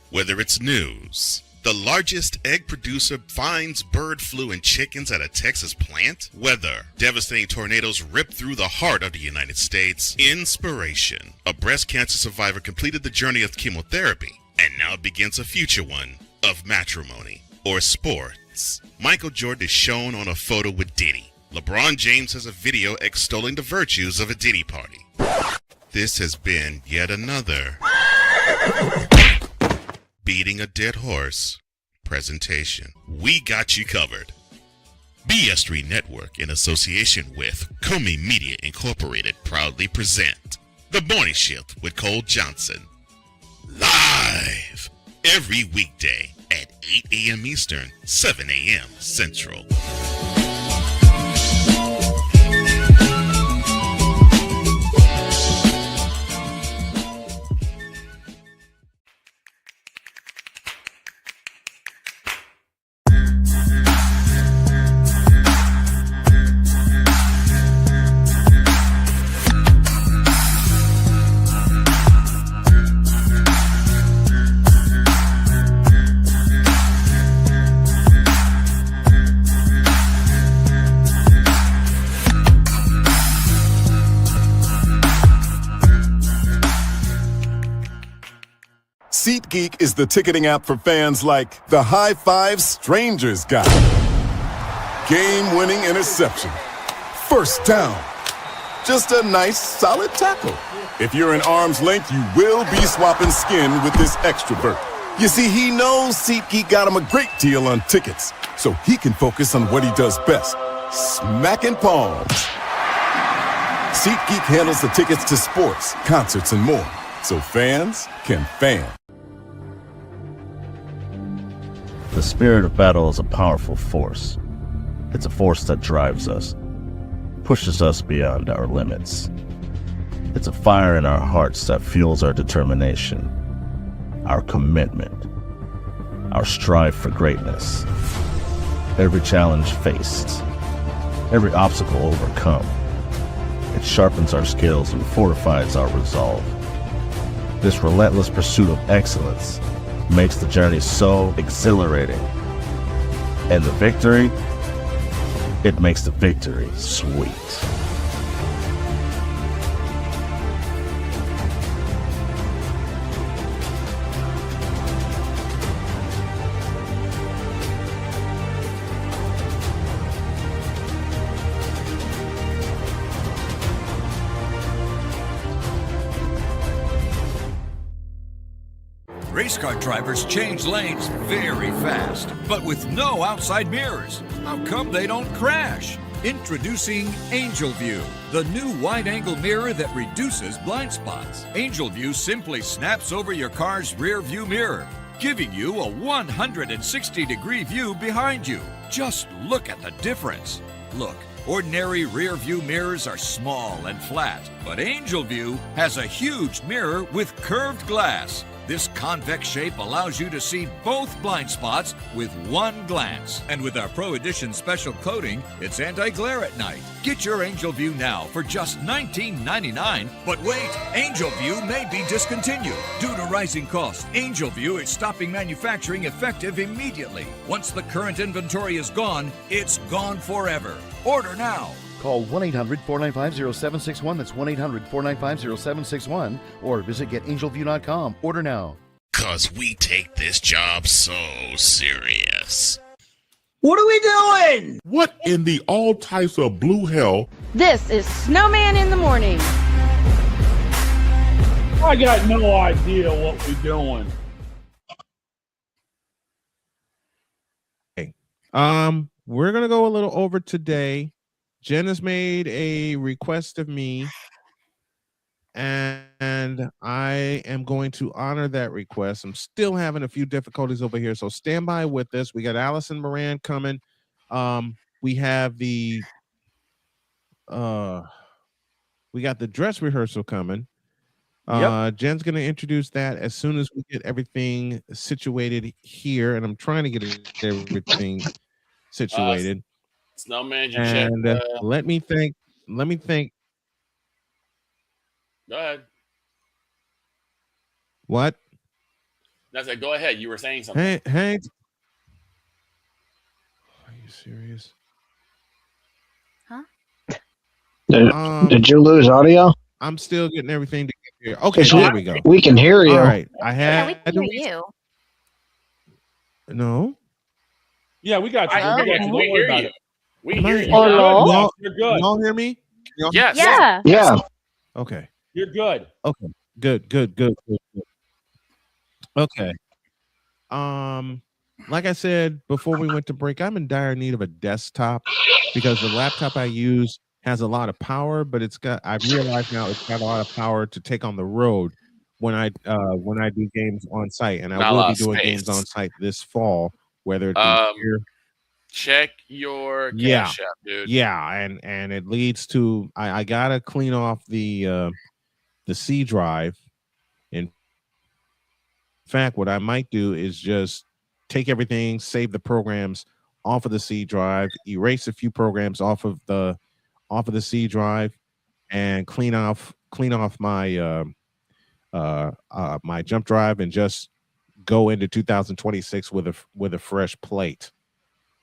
Whether it's news, the largest egg producer finds bird flu in chickens at a Texas plant, weather, devastating tornadoes rip through the heart of the United States, inspiration, a breast cancer survivor completed the journey of chemotherapy, and now begins a future one of matrimony or sports. Michael Jordan is shown on a photo with Diddy. LeBron James has a video extolling the virtues of a Diddy party. This has been yet another beating a dead horse presentation. We got you covered. BS3 Network, in association with Comey Media Incorporated, proudly present The Morning Shift with Cole Johnson. Live every weekday at 8 a.m. Eastern, 7 a.m. Central. SeatGeek is the ticketing app for fans like the High Five Strangers guy. Game-winning interception. First down. Just a nice, solid tackle. If you're in arm's length, you will be swapping skin with this extrovert. You see, he knows SeatGeek got him a great deal on tickets, so he can focus on what he does best, smacking palms. SeatGeek handles the tickets to sports, concerts, and more, so fans can fan. The spirit of battle is a powerful force. It's a force that drives us, pushes us beyond our limits. It's a fire in our hearts that fuels our determination, our commitment, our strive for greatness. Every challenge faced, every obstacle overcome, it sharpens our skills and fortifies our resolve. This relentless pursuit of excellence makes the journey so exhilarating. And the victory, it makes the victory sweet. Race car drivers change lanes very fast, but with no outside mirrors. How come they don't crash? Introducing Angel View, the new wide-angle mirror that reduces blind spots. Angel View simply snaps over your car's rear view mirror, giving you a 160-degree view behind you. Just look at the difference. Look, ordinary rear view mirrors are small and flat, but Angel View has a huge mirror with curved glass. This convex shape allows you to see both blind spots with one glance. And with our Pro Edition special coating, it's anti-glare at night. Get your Angel View now for just $19.99. But wait, Angel View may be discontinued. Due to rising costs, Angel View is stopping manufacturing effective immediately. Once the current inventory is gone, it's gone forever. Order now. Call 1-800-495-0761. That's 1-800-495-0761. Or visit getangelview.com. Order now. Cause we take this job so serious. What are we doing? What in the all types of blue hell? This is Snowman in the Morning. I got no idea what we're doing. We're gonna go a little over today. Jen has made a request of me, and I am going to honor that request. I'm still having a few difficulties over here, so stand by with us. We got Alison Moran coming. We have the dress rehearsal coming. Jen's going to introduce that as soon as we get everything situated here, and I'm trying to get everything situated. Snowman, you And check. let me think. Go ahead. What? I said, go ahead. You were saying something. Hey. Are you serious? Huh? Did you lose audio? I'm still getting everything together here. Okay, there we go. We can hear you. All right. Yeah, we can hear you. No. Yeah, we got you. Oh. We got you. Don't worry about it. We hear you. Hello? You're good. Y'all hear me? Yes. Yeah. Yeah. Okay. You're good. Okay. Good. Okay. Like I said before we went to break, I'm in dire need of a desktop because the laptop I use has a lot of power, but I've realized now it's got a lot of power to take on the road when I do games on site, and I will be doing games on site this fall, whether it be here. Check your cash app, dude. Yeah, and it leads to I gotta clean off the C drive. In fact, what I might do is just take everything, save the programs off of the C drive, erase a few programs off of the C drive, and clean off my my jump drive, and just go into 2026 with a fresh plate.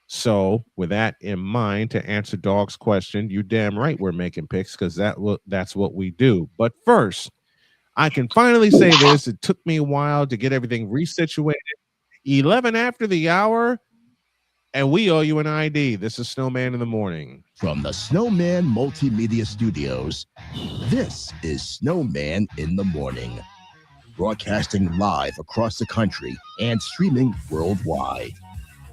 So with that in mind, to answer Dog's question, you damn right we're making picks, because that's what we do. But first, I can finally say this. It took me a while to get everything resituated. 11 after the hour, and we owe you an ID. This is Snowman in the Morning. From the Snowman Multimedia Studios, this is Snowman in the Morning. Broadcasting live across the country and streaming worldwide.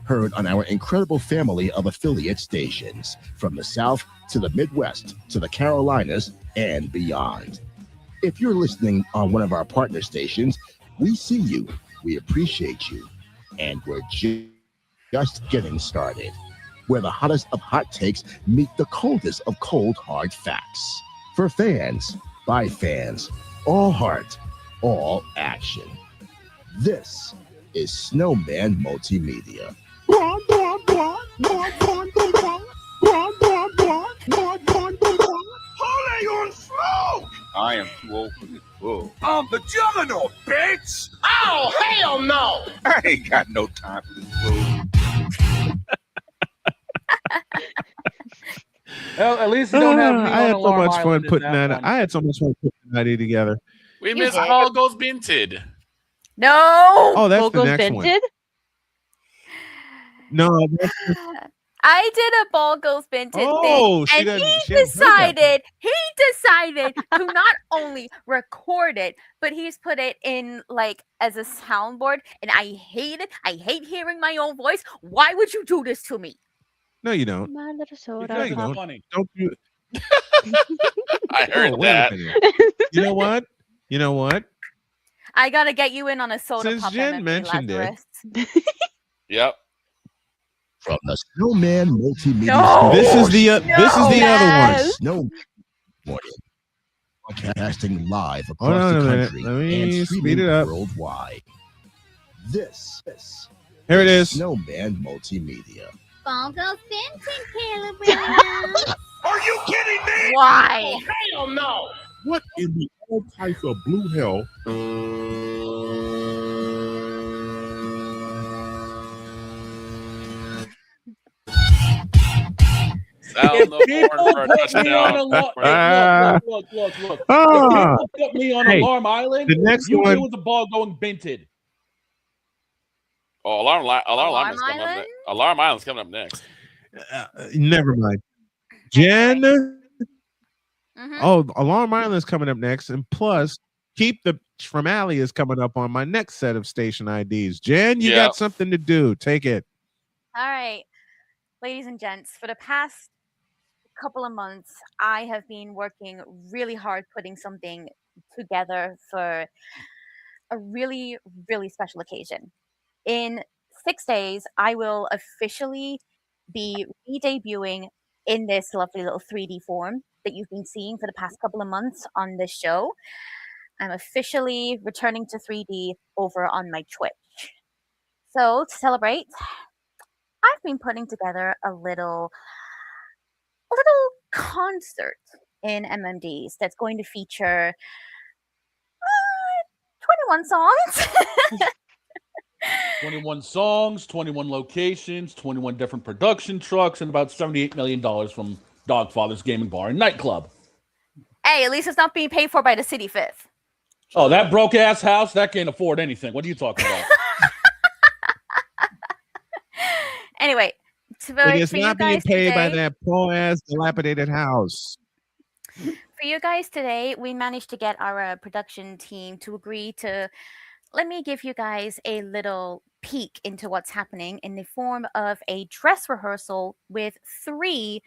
Heard on our incredible family of affiliate stations, from the South to the Midwest to the Carolinas and beyond. If you're listening on one of our partner stations, we see you, we appreciate you, and we're just getting started. Where the hottest of hot takes meet the coldest of cold, hard facts. For fans, by fans, all heart, all action. This is Snowman Multimedia. Holy on smoke! I am too old for this bull. I'm the juggernaut, bitch! Oh, hell no! I ain't got no time for this bull. Well, at least you don't have me I had on so Alarm much fun Island in putting that that. one. I had so much fun putting that together. We missed Ball Goes Binted. No. Oh, that's Ball the Goes next one. Binted? No, that's I did a Ball Goes Binted Oh, she thing, and doesn't- he she hasn't heard that. decided to not only record it, but he's put it in like as a soundboard, and I hate it. I hate hearing my own voice. Why would you do this to me? No, you don't. My little soda. No, you pop. don't. Don't do it. I heard wait a that. minute. You know what? You know what? I gotta get you in on a soda Since pop. Jen MMP, mentioned it. Lazarus. Yep. From the Snowman Multimedia No! This is the Studios. this is the other one. Yes. Snow Morning. Broadcasting live Hold across on the a minute. country Let me and speed streaming it up. worldwide. This Here it is. Snowman Multimedia. Ball Goes Binted, kilograms. Are you kidding me? Why? Oh, hell no! What in the all types of blue hell? Sound the People horn for a put me on touchdown. alarm. Hey, look. If Ah. people put me on Hey, Alarm Island, the next you one- deal with the ball going binted. Oh, Alarm Alarm Island's coming up Island? next. Alarm Island's coming up next. Never mind. Jen. Mhm. Oh, Alarm Island's coming up next, and plus, Keep the from Alley is coming up on my next set of station IDs. Jen, you got something to do. Take it. All right, ladies and gents, for the past couple of months, I have been working really hard putting something together for a really, really special occasion. In 6 days, I will officially be re-debuting in this lovely little 3D form that you've been seeing for the past couple of months on this show. I'm officially returning to 3D over on my Twitch. So to celebrate, I've been putting together a little concert in MMDs that's going to feature 21 songs. 21 songs, 21 locations, 21 different production trucks, and about $78 million from Dogfather's Gaming Bar and Nightclub. Hey, at least it's not being paid for by the City Fifth. Oh, that broke ass house, that can't afford anything. What are you talking about? Anyway, It's for not you being guys paid by today- that poor ass dilapidated house. For you guys today, we managed to get our production team to agree to let me give you guys a little peek into what's happening in the form of a dress rehearsal with 3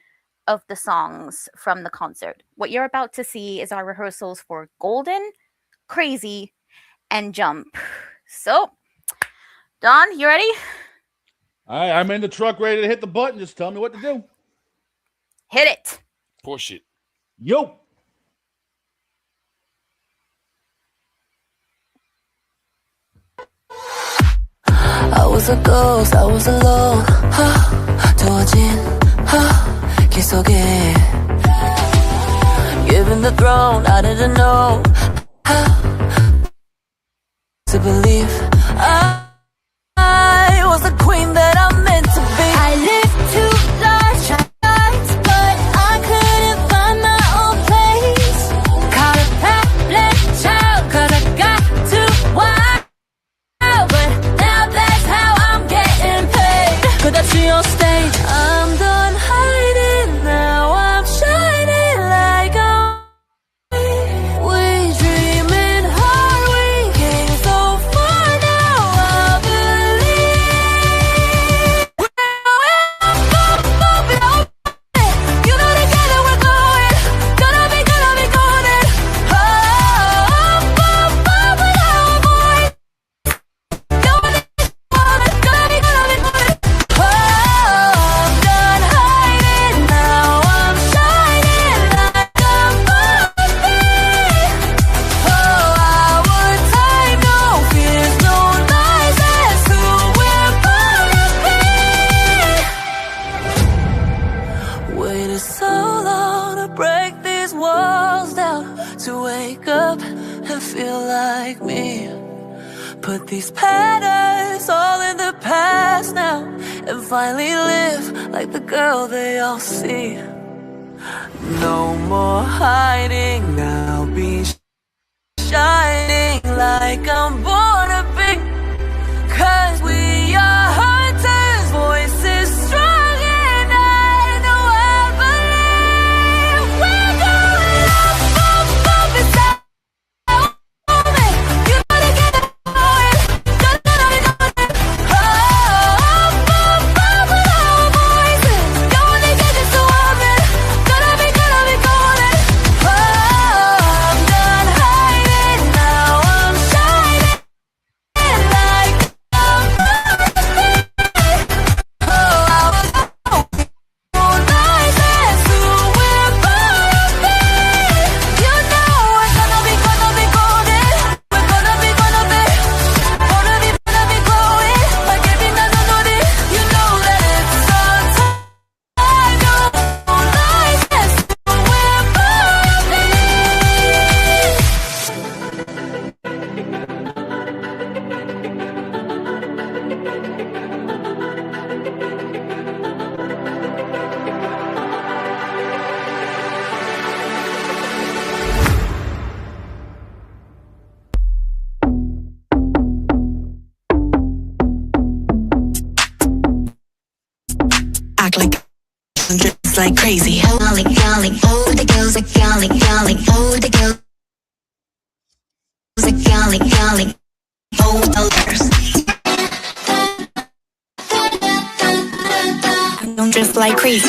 of the songs from the concert. What you're about to see is our rehearsals for Golden, Crazy, and Jump. So, Don, you ready? All right, I'm in the truck ready to hit the button. Just tell me what to do. Hit it. Push it. Yo. I was a ghost, I was alone. 두어진 길 속에 given the throne, I didn't know how to believe I was the queen that I'm meant to be. I lived 2 lives, but I couldn't find my own place. Caught a fat black child, Waited so long to break these walls down, to wake up and feel like me. Put these patterns all in the past now, and finally live like the girl they all see. No more hiding, now be shining like I'm born to be. 'Cause we are hunters, voices strong, and I know I believe we're going up, up, up, it's our moment. You gotta get it going, gotta be going. Oh, up, up, up with our voices. You only get this so often, gotta be going. Oh, I'm done hiding, now I'm shining like I'm act like I'm dressed like crazy. Calling, calling, oh the girls are calling, calling, oh the girls are calling, calling, oh the girls. I'm dressed like crazy.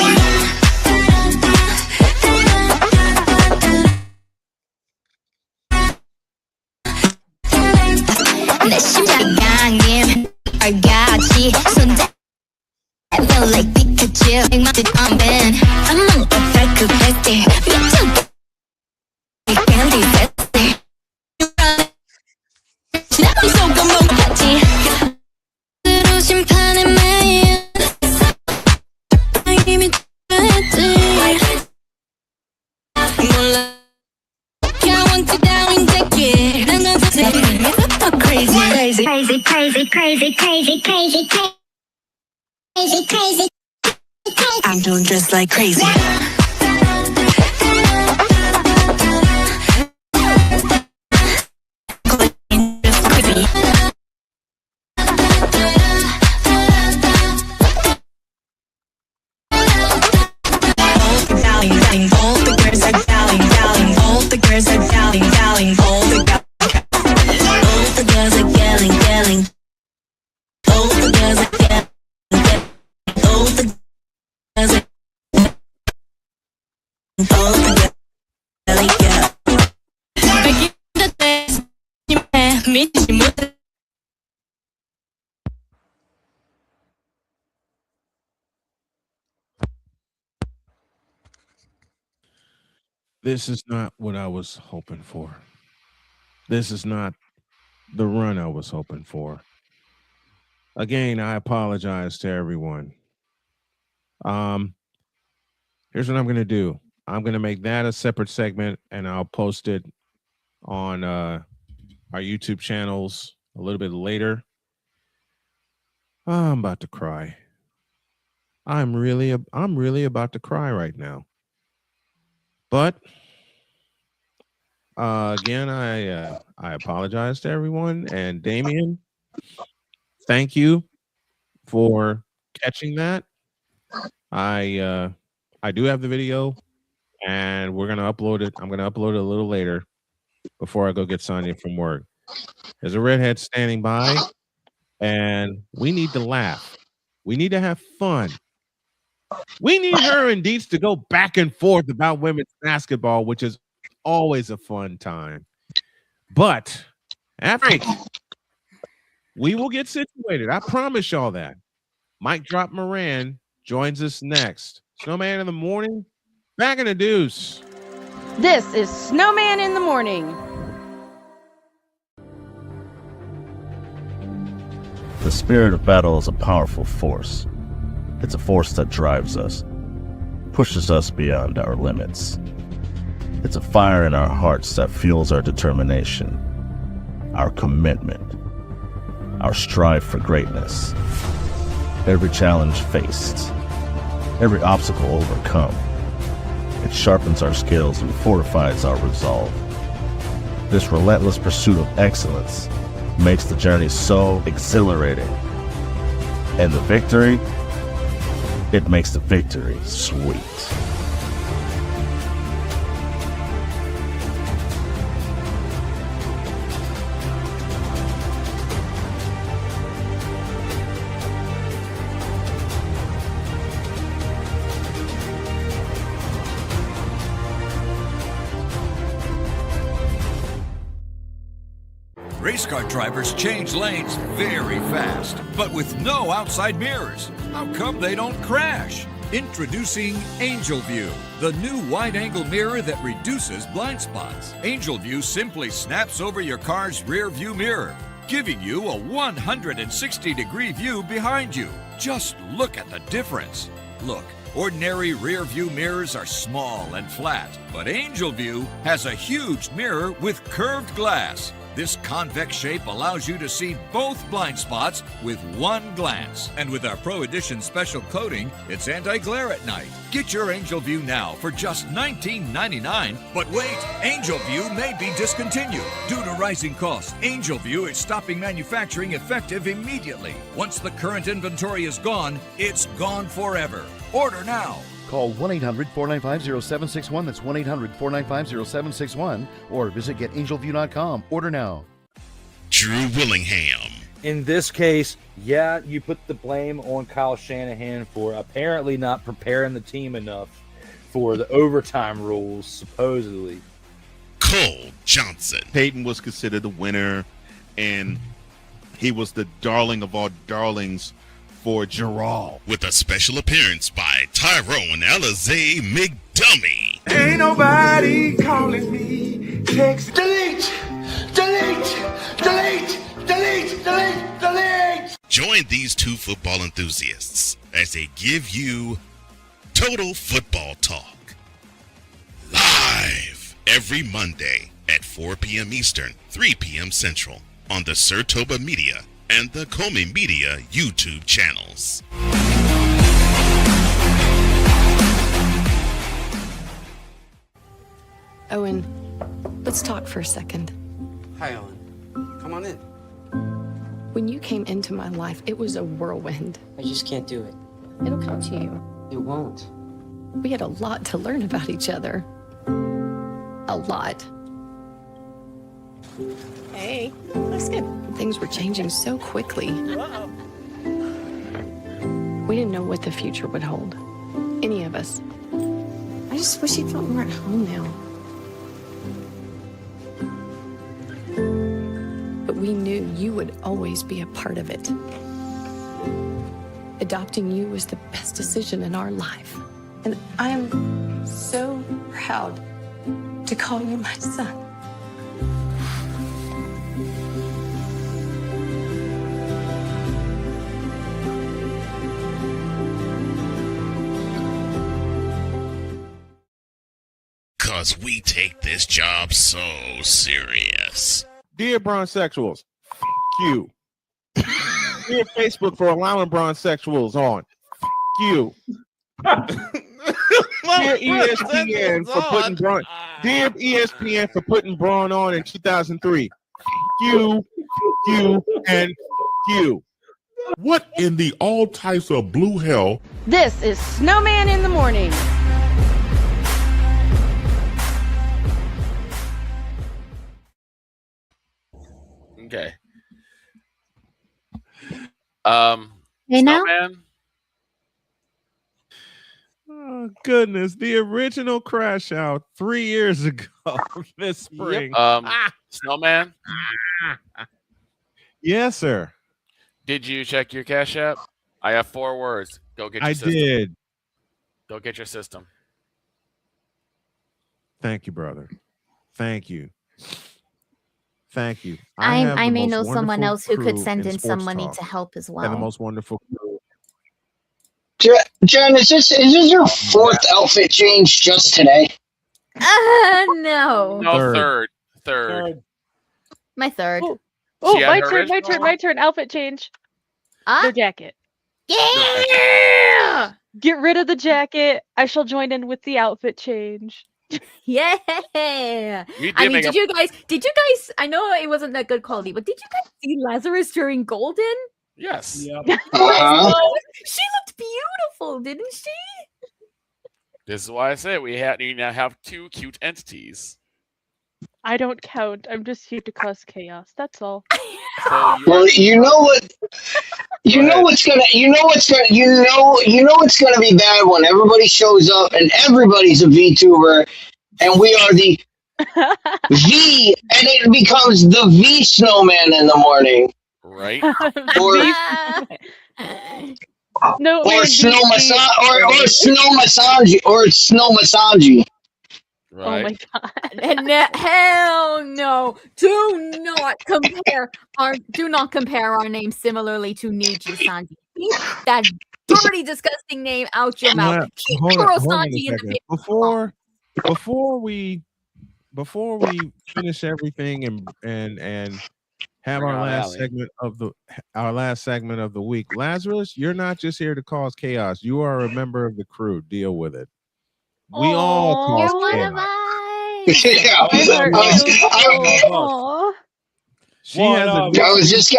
내 심장 강림 얼같이 손대 feel like Pikachu my I'm on the dark bestie 미쳐 candy bestie 지나고 속은 뭔가지 그대로 심판의 매일 이미 됐지 몰라 I want to down and take it 난 넌 crazy crazy crazy crazy crazy crazy crazy crazy crazy I'm doing just like crazy. All the girls are darling, darling. All the girls are darling, darling. All the girls are yelling, yelling. All the girls are yelling, yelling. All the girls are all the girls yelling, yelling. Back in the days, you met me, you moved. This is not what I was hoping for. This is not the run I was hoping for. Again, I apologize to everyone. Here's what I'm going to do. I'm going to make that a separate segment, and I'll post it on our YouTube channels a little bit later. I'm about to cry. I'm really about to cry right now. But again, I apologize to everyone, and Damien, thank you for catching that. I do have the video, and we're gonna upload it. I'm gonna upload it a little later before I go get Sonya from work. There's a redhead standing by, and we need to laugh. We need to have fun. We need her and Deets to go back and forth about women's basketball, which is always a fun time. But after we will get situated. I promise y'all that. Mic Drop Moran joins us next. Snowman in the morning, back in the deuce. This is Snowman in the morning. The spirit of battle is a powerful force. It's a force that drives us, pushes us beyond our limits. It's a fire in our hearts that fuels our determination, our commitment, our strive for greatness. Every challenge faced, every obstacle overcome, it sharpens our skills and fortifies our resolve. This relentless pursuit of excellence makes the journey so exhilarating. And the victory, it makes the victory sweet. Race car drivers change lanes very fast, but with no outside mirrors. How come they don't crash? Introducing Angel View, the new wide-angle mirror that reduces blind spots. Angel View simply snaps over your car's rear view mirror, giving you a 160-degree view behind you. Just look at the difference. Look, ordinary rear view mirrors are small and flat, but Angel View has a huge mirror with curved glass. This convex shape allows you to see both blind spots with one glance. And with our Pro Edition special coating, it's anti-glare at night. Get your Angel View now for just $19.99. But wait, Angel View may be discontinued. Due to rising costs, Angel View is stopping manufacturing effective immediately. Once the current inventory is gone, it's gone forever. Order now. Call 1-800-495-0761. That's 1-800-495-0761. Or visit getangelview.com. Order now. Drew Willingham. In this case, yeah, you put the blame on Kyle Shanahan for apparently not preparing the team enough for the overtime rules, supposedly. Cole Johnson. Peyton was considered the winner, and he was the darling of all darlings for Gerald. With a special appearance by Tyrone Alizé McDummy. Ain't nobody calling me. Text. Delete! Delete! Delete! Delete! Delete! Delete! Join these two football enthusiasts as they give you Total Football Talk. Live every Monday at 4 p.m. Eastern, 3 p.m. Central on the Sertoba Media and the Comey Media YouTube channels. Owen, let's talk for a second. Hi, Ellen. Come on in. When you came into my life, it was a whirlwind. I just can't do it. It'll come to you. It won't. We had a lot to learn about each other. A lot. Hey, looks good. Things were changing so quickly. We didn't know what the future would hold. Any of us. I just wish you felt more at home now. But we knew you would always be a part of it. Adopting you was the best decision in our life. And I am so proud to call you my son. Because we take this job so serious. Dear bronzesexuals, you. Dear Facebook for allowing bronzesexuals on. You. Dear ESPN for putting Braun. Dear ESPN for putting Braun on in 2003. You, and you. What in the all types of blue hell? This is Snowman in the Morning. Okay. Hey now? Snowman? Oh, goodness. The original crash out 3 years ago this spring. Snowman? Yes, sir. Did you check your Cash App? I have 4 words. Go get your system. did. Go get your system. Thank you, brother. Thank you. Thank you. I may know someone else who could send in some money to help as And the well. most wonderful crew. Jen, is this your fourth outfit change just today? No. No, third. My third. Oh, She had my her turn, my original- turn, my turn. Outfit change. The jacket. Yeah. Get rid of the jacket. I shall join in with the outfit change. Yeah. We I did mean, make did you guys, I know it wasn't that good quality, but did you guys see Lazarus during Golden? Yes. She Uh-huh. looked beautiful, didn't she? This is why I said we now have two cute entities. I don't count. I'm just here to cause chaos. That's all. So Well, you know what? You know what's gonna be bad when everybody shows up and everybody's a VTuber, and we are the V, and it becomes the V Snowman in the morning, right? No, or man, snow VC. Masanji, or snow Masanji. Oh my god. And hell no. Do not compare our names similarly to Niji Sanji. Keep that dirty, disgusting name out your mouth. Keep Hold Kuro on a Sanji in the second. paper. Before we finish everything and have Bring our on last segment of the week, Lazarus, you're not just here to cause chaos. You are a member of the crew. Deal with it. We all cause chaos. She has a I was just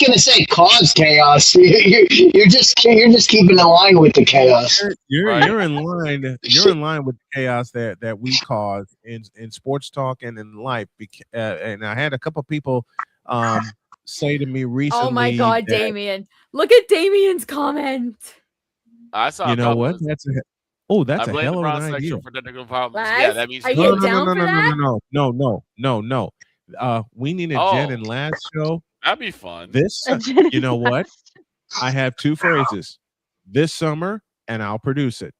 gonna say cause chaos. You're just keeping in line with the chaos. You're in line. You're in line with the chaos that we cause in sports talk and in life. And I had a couple people say to me recently. Oh my god, that, Damien. Look at Damien's comment. I saw. You know what? That's a I blame hell the of brown an idea. section for technical problems. Laz, Yeah, that means are you down for that? No. We need a Jen and Laz show. That'd be fun. You know what? I have two phrases. This summer, and I'll produce it.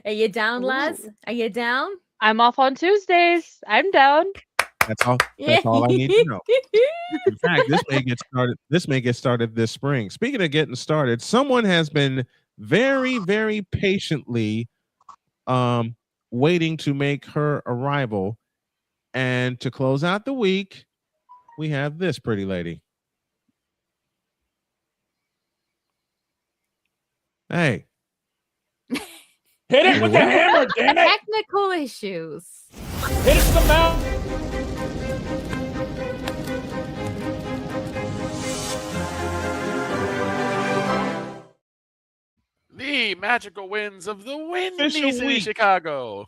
Are you down, Laz? Are you down? I'm off on Tuesdays. I'm down. That's all. That's all I need to know. In fact, this may get started this spring. Speaking of getting started, someone has been very, very patiently waiting to make her arrival. And to close out the week, we have this pretty lady. Hey. Hit it with the hammer, damn it! Technical issues. Hit it with the mouth. The magical winds of the windy city, Chicago.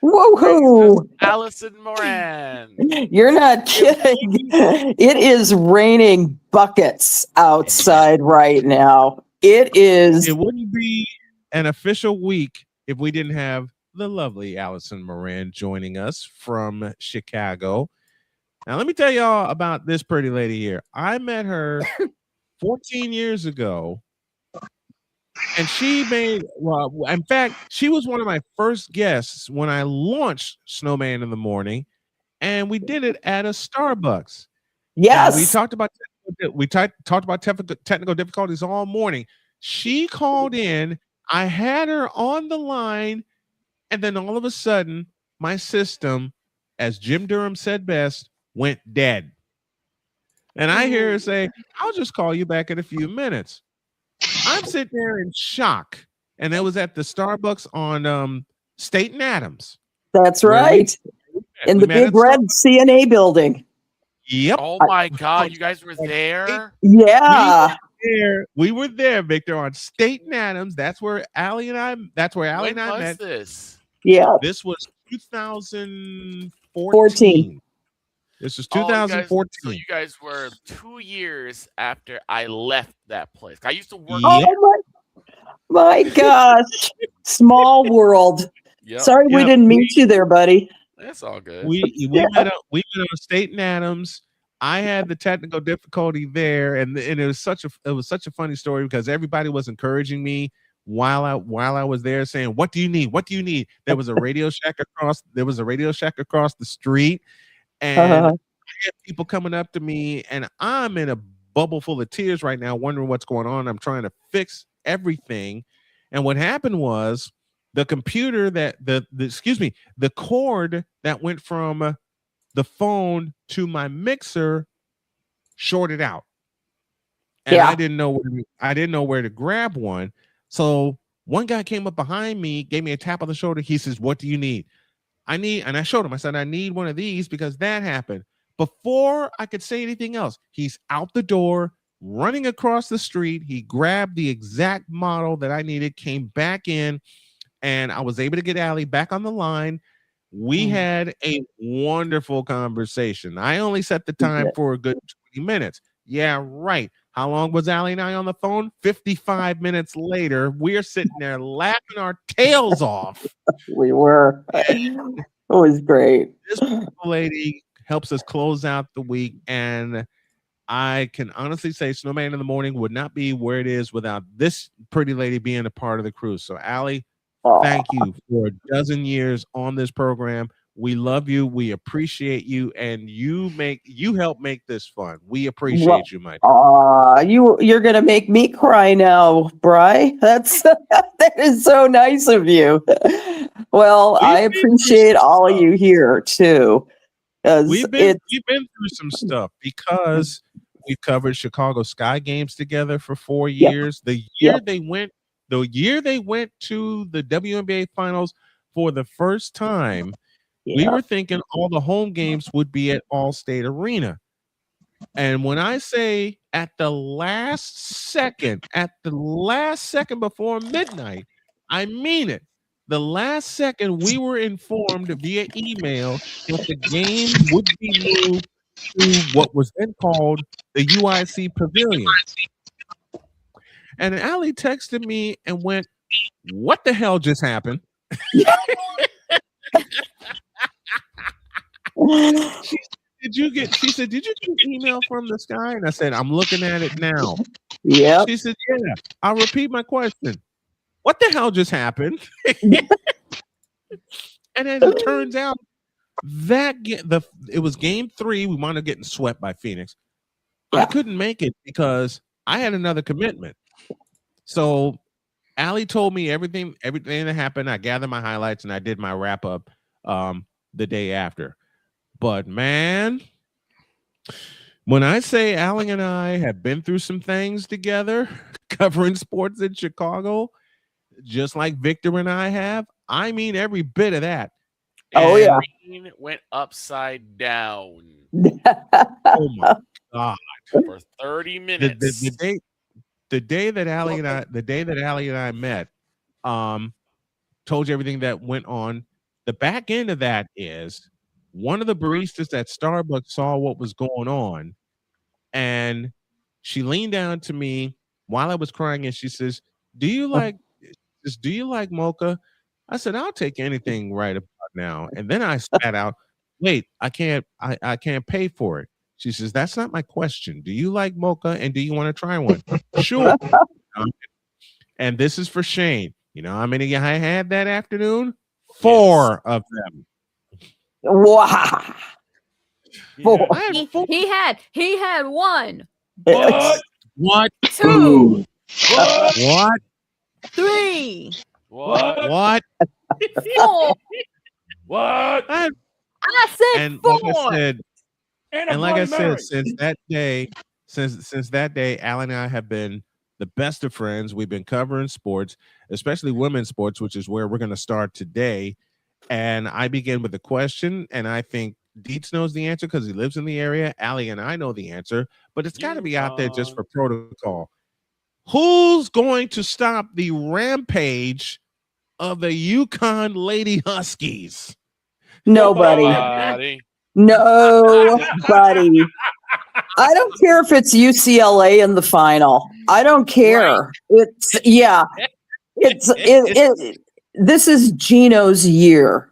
Woohoo! Alison Moran. You're not kidding. It is raining buckets outside right now. It is. It wouldn't be an official week if we didn't have the lovely Alison Moran joining us from Chicago. Now, let me tell y'all about this pretty lady here. I met her 14 years ago. And in fact, she was one of my first guests when I launched Snowman in the Morning, and we did it at a Starbucks. Yes, we talked about technical difficulties all morning. She called in. I had her on the line, and then all of a sudden, my system, as Jim Durham said best, went dead. And I hear her say, "I'll just call you back in a few minutes." I'm sitting there in shock, and it was at the Starbucks on State and Adams. That's right. In the big red CNA building. Yep. Oh my God, you guys were there? Yeah. We were there, Victor, on State and Adams. That's where Allie and I met. When was this? Yeah. This was 2014. This is 2014. So you guys were 2 years after I left that place. I used to work. Oh my gosh. Small world. Yep. Sorry we didn't meet you there, buddy. That's all good. We met on State and Adams. I had the technical difficulty there, and it was such a funny story because everybody was encouraging me while I was there, saying, "What do you need? What do you need?" There was a Radio Shack across the street. And I had people coming up to me, and I'm in a bubble full of tears right now, wondering what's going on. I'm trying to fix everything. And what happened was the computer that the cord that went from the phone to my mixer shorted out. And I didn't know where to grab one. So one guy came up behind me, gave me a tap on the shoulder. He says, "What do you need?" And I showed him. I said, "I need one of these because that happened." Before I could say anything else, he's out the door, running across the street. He grabbed the exact model that I needed, came back in, and I was able to get Allie back on the line. We had a wonderful conversation. I only set the time for a good 20 minutes. Yeah, right. How long was Allie and I on the phone? 55 minutes later, we're sitting there laughing our tails off. We were. It was great. This lady helps us close out the week, and I can honestly say Snowman in the Morning would not be where it is without this pretty lady being a part of the crew. So, Allie, thank you for a dozen years on this program. We love you. We appreciate you, and you help make this fun. We appreciate you, my dear. You're gonna make me cry now, Bri. That is so nice of you. Well, I appreciate all of you here too. We've been through some stuff because we've covered Chicago Sky games together for 4 years. The year they went to the WNBA finals for the first time, we were thinking all the home games would be at Allstate Arena. And when I say at the last second before midnight, I mean it. The last second we were informed via email that the games would be moved to what was then called the UIC Pavilion. And Allie texted me and went, "What the hell just happened?" She said, "Did you get an email from the Sky?" And I said, "I'm looking at it now." Yeah. She said, "Yeah." I'll repeat my question. What the hell just happened? And then it turns out that it was game 3. We wound up getting swept by Phoenix. I couldn't make it because I had another commitment. So Allie told me everything that happened. I gathered my highlights and I did my wrap up the day after. But man, when I say Allie and I have been through some things together, covering sports in Chicago, just like Victor and I have, I mean every bit of that. Oh, yeah. Green went upside down. Oh my God. For 30 minutes. The day that Allie and I met, told you everything that went on. The back end of that is one of the baristas at Starbucks saw what was going on, and she leaned down to me while I was crying, and she says, do you like mocha? I said, I'll take anything right about now. And then I spat out, wait, I can't pay for it. She says, that's not my question. Do you like mocha, and do you want to try one? Sure. And this is for Shane. You know how many I had that afternoon? 4 of them. Wow. He had 1. What? 2. What? 3. What? 4. What? I said 4. Like I said, since that day, Alan and I have been the best of friends. We've been covering sports, especially women's sports, which is where we're going to start today. And I begin with a question, and I think Dietz knows the answer because he lives in the area. Allie and I know the answer, but it's got to be out there just for protocol. Who's going to stop the rampage of the Yukon Lady Huskies? Nobody. Nobody. I don't care if it's UCLA in the final. I don't care. Right. This is Gino's year.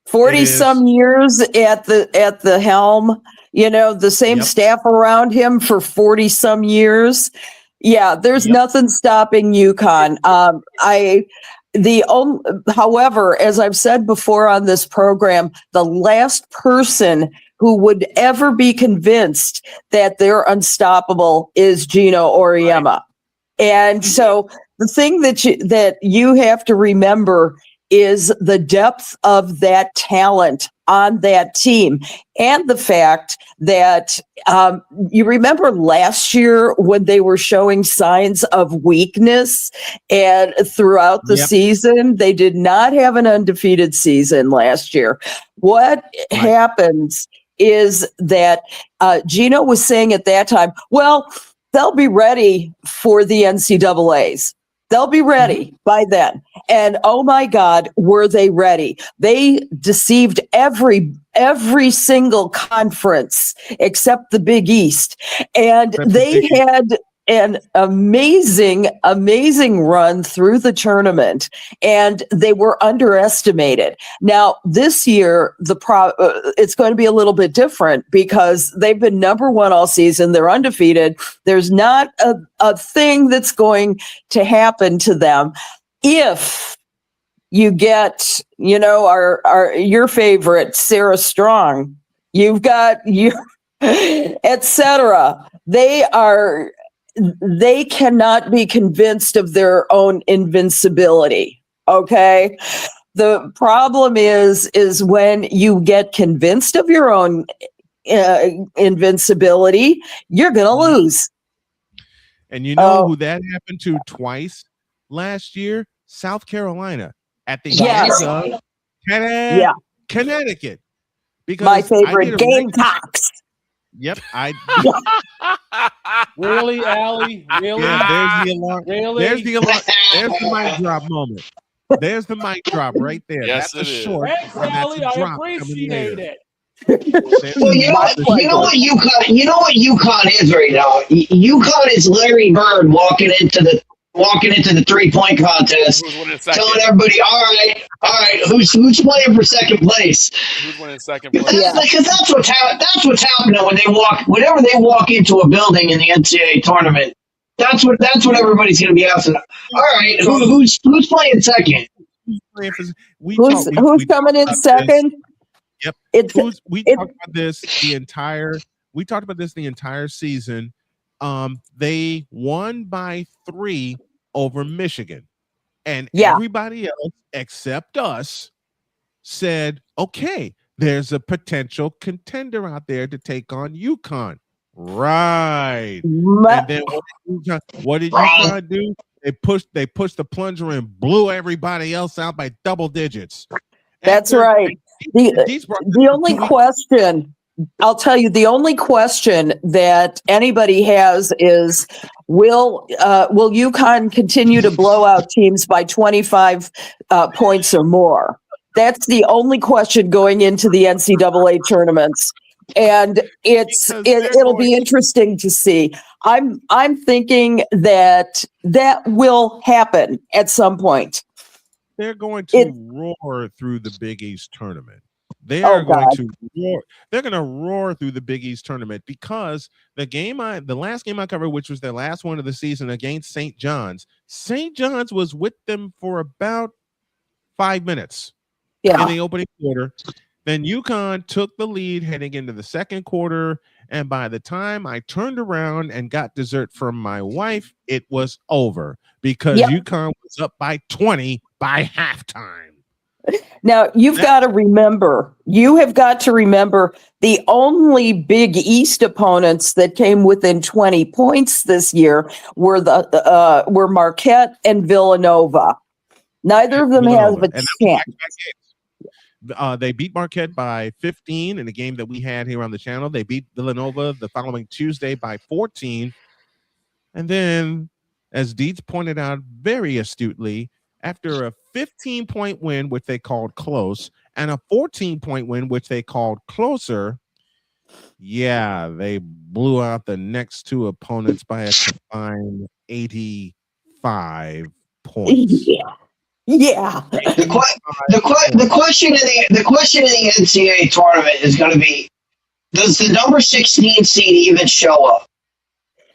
40 some years at the helm, the same staff around him for 40 some years. Yeah, there's nothing stopping UConn. However, as I've said before on this program, the last person who would ever be convinced that they're unstoppable is Gino Auriemma. And so the thing that you have to remember is the depth of that talent on that team, and the fact that you remember last year when they were showing signs of weakness, and throughout the season, they did not have an undefeated season last year. What happens is that Gino was saying at that time, well, they'll be ready for the NCAAs. They'll be ready by then. And oh my God, were they ready? They deceived every single conference except the Big East. And they had an amazing run through the tournament, and they were underestimated. Now, this year, it's going to be a little bit different because they've been number one all season. They're undefeated. There's not a thing that's going to happen to them if you get, your favorite, Sarah Strong. You've got etc. They cannot be convinced of their own invincibility. Okay. The problem is when you get convinced of your own invincibility, you're going to lose. And you know who that happened to twice last year? South Carolina at the end of Connecticut. Because my favorite Gamecocks. Yep, Really, Allie? Really? Yeah, there's the alarm. Really? There's the alarm. There's the mic drop moment. There's the mic drop right there. Yes, that's a it is. short. Thanks, and that's Allie. a I drop appreciate it. Well, you know what UConn is right now. UConn is Larry Bird walking into the 3-point contest, telling everybody, all right, who's playing for second place? Who's winning second place? Because that's what's happening whenever they walk into a building in the NCAA tournament. That's what everybody's going to be asking. All right, who's playing second? Who's coming in second? Yep. We talked about this the entire season. They won by 3 over Michigan, and everybody else except us said, okay, there's a potential contender out there to take on UConn. Right. And then what did UConn do? They pushed the plunger and blew everybody else out by double digits. That's right. The only question, I'll tell you, the only question that anybody has is, will UConn continue to blow out teams by 25 points or more? That's the only question going into the NCAA tournaments. And it'll be interesting to see. I'm thinking that will happen at some point. They're going to roar through the Big East tournament. They're going to roar through the Big East tournament because the last game I covered, which was their last one of the season against St. John's was with them for about 5 minutes in the opening quarter. Then UConn took the lead heading into the second quarter, and by the time I turned around and got dessert from my wife, it was over because UConn was up by 20 by halftime. Now, you have got to remember the only Big East opponents that came within 20 points this year were Marquette and Villanova. Neither of them has a chance. They beat Marquette by 15 in a game that we had here on the channel. They beat Villanova the following Tuesday by 14. And then, as Dietz pointed out very astutely, after a 15-point win, which they called close, and a 14-point win, which they called closer, they blew out the next two opponents by a combined 85 points. Yeah. The question in the NCAA tournament is going to be: does the number 16 seed even show up?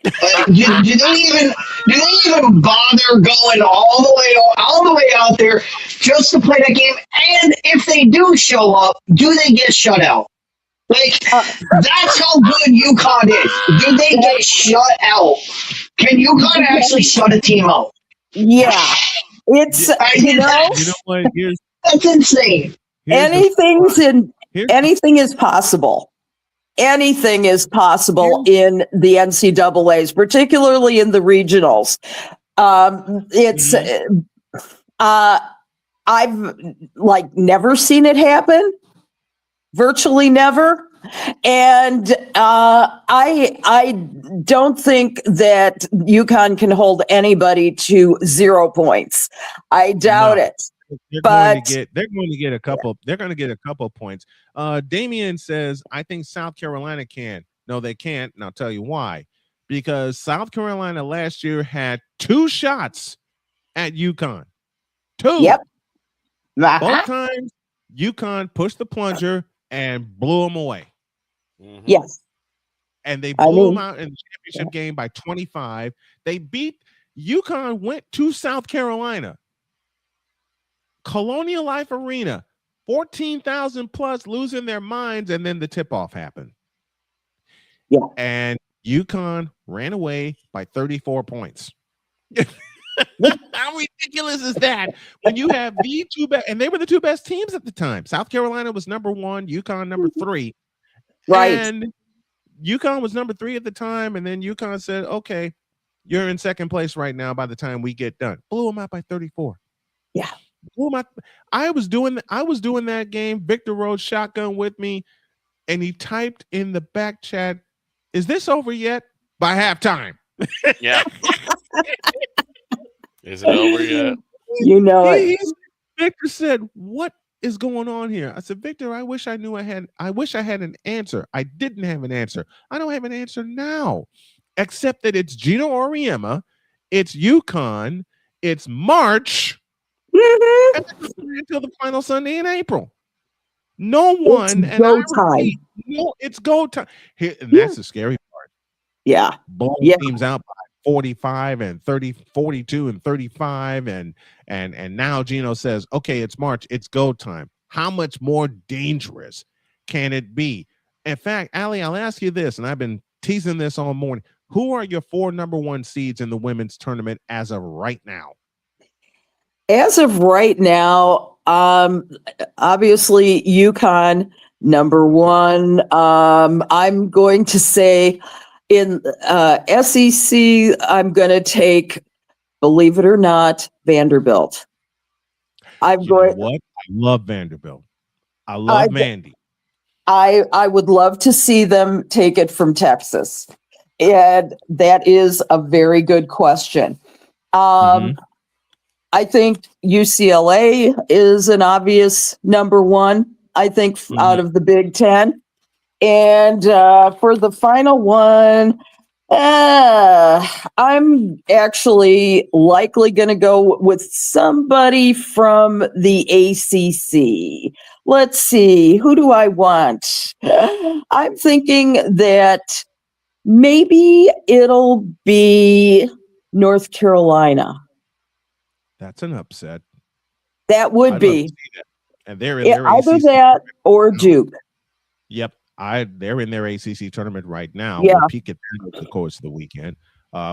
Do they even bother going all the way out there just to play that game? And if they do show up, do they get shut out? That's how good UConn is. Do they get shut out? Can UConn actually shut a team out? Yeah, it's You know what? That's insane. Anything is possible. Anything is possible in the NCAA's, particularly in the regionals. I've never seen it happen, virtually never. And I don't think that UConn can hold anybody to 0 points. I doubt it. They're going to get a couple. They're going to get a couple points. Damien says, I think South Carolina can. No, they can't. And I'll tell you why. Because South Carolina last year had 2 shots at UConn. 2. Yep. Both times, UConn pushed the plunger and blew them away. Yes. And they blew them out in the championship game by 25. They beat UConn, went to South Carolina. Colonial Life Arena, 14,000 plus losing their minds, and then the tip-off happened. Yeah. And UConn ran away by 34 points. How ridiculous is that? When you have the 2 best, and they were the 2 best teams at the time. South Carolina was number 1, UConn number 3. Right. And UConn was number 3 at the time, and then UConn said, okay, you're in second place right now by the time we get done. Blew them out by 34. Yeah. I was doing that game. Victor rode shotgun with me, and he typed in the back chat, "Is this over yet?" by halftime. Yeah. Is it over yet? You know it. Victor said, "What is going on here?" I said, "Victor, I wish I had an answer. I didn't have an answer. I don't have an answer now, except that it's Gino Auriemma, it's UConn, it's March." Until the final Sunday in April. No one. It's go time. No, it's go time. And that's the scary part. Yeah. Both teams out by 45 and 30, 42 and 35. And now Gino says, okay, it's March. It's go time. How much more dangerous can it be? In fact, Allie, I'll ask you this, and I've been teasing this all morning. Who are your 4 number 1 seeds in the women's tournament as of right now? As of right now, obviously UConn number 1. I'm going to say in SEC, I'm going to take, believe it or not, Vanderbilt. You know what? I love Vanderbilt. I love Mandy. I would love to see them take it from Texas. And that is a very good question. I think UCLA is an obvious number 1, I think, out of the Big Ten. And for the final one, I'm actually likely going to go with somebody from the ACC. Let's see, who do I want? I'm thinking that maybe it'll be North Carolina. That's an upset. That would be. And they're in their either ACC that or Duke. Yep. They're in their ACC tournament right now. Yeah. We'll peek at that over the course of the weekend.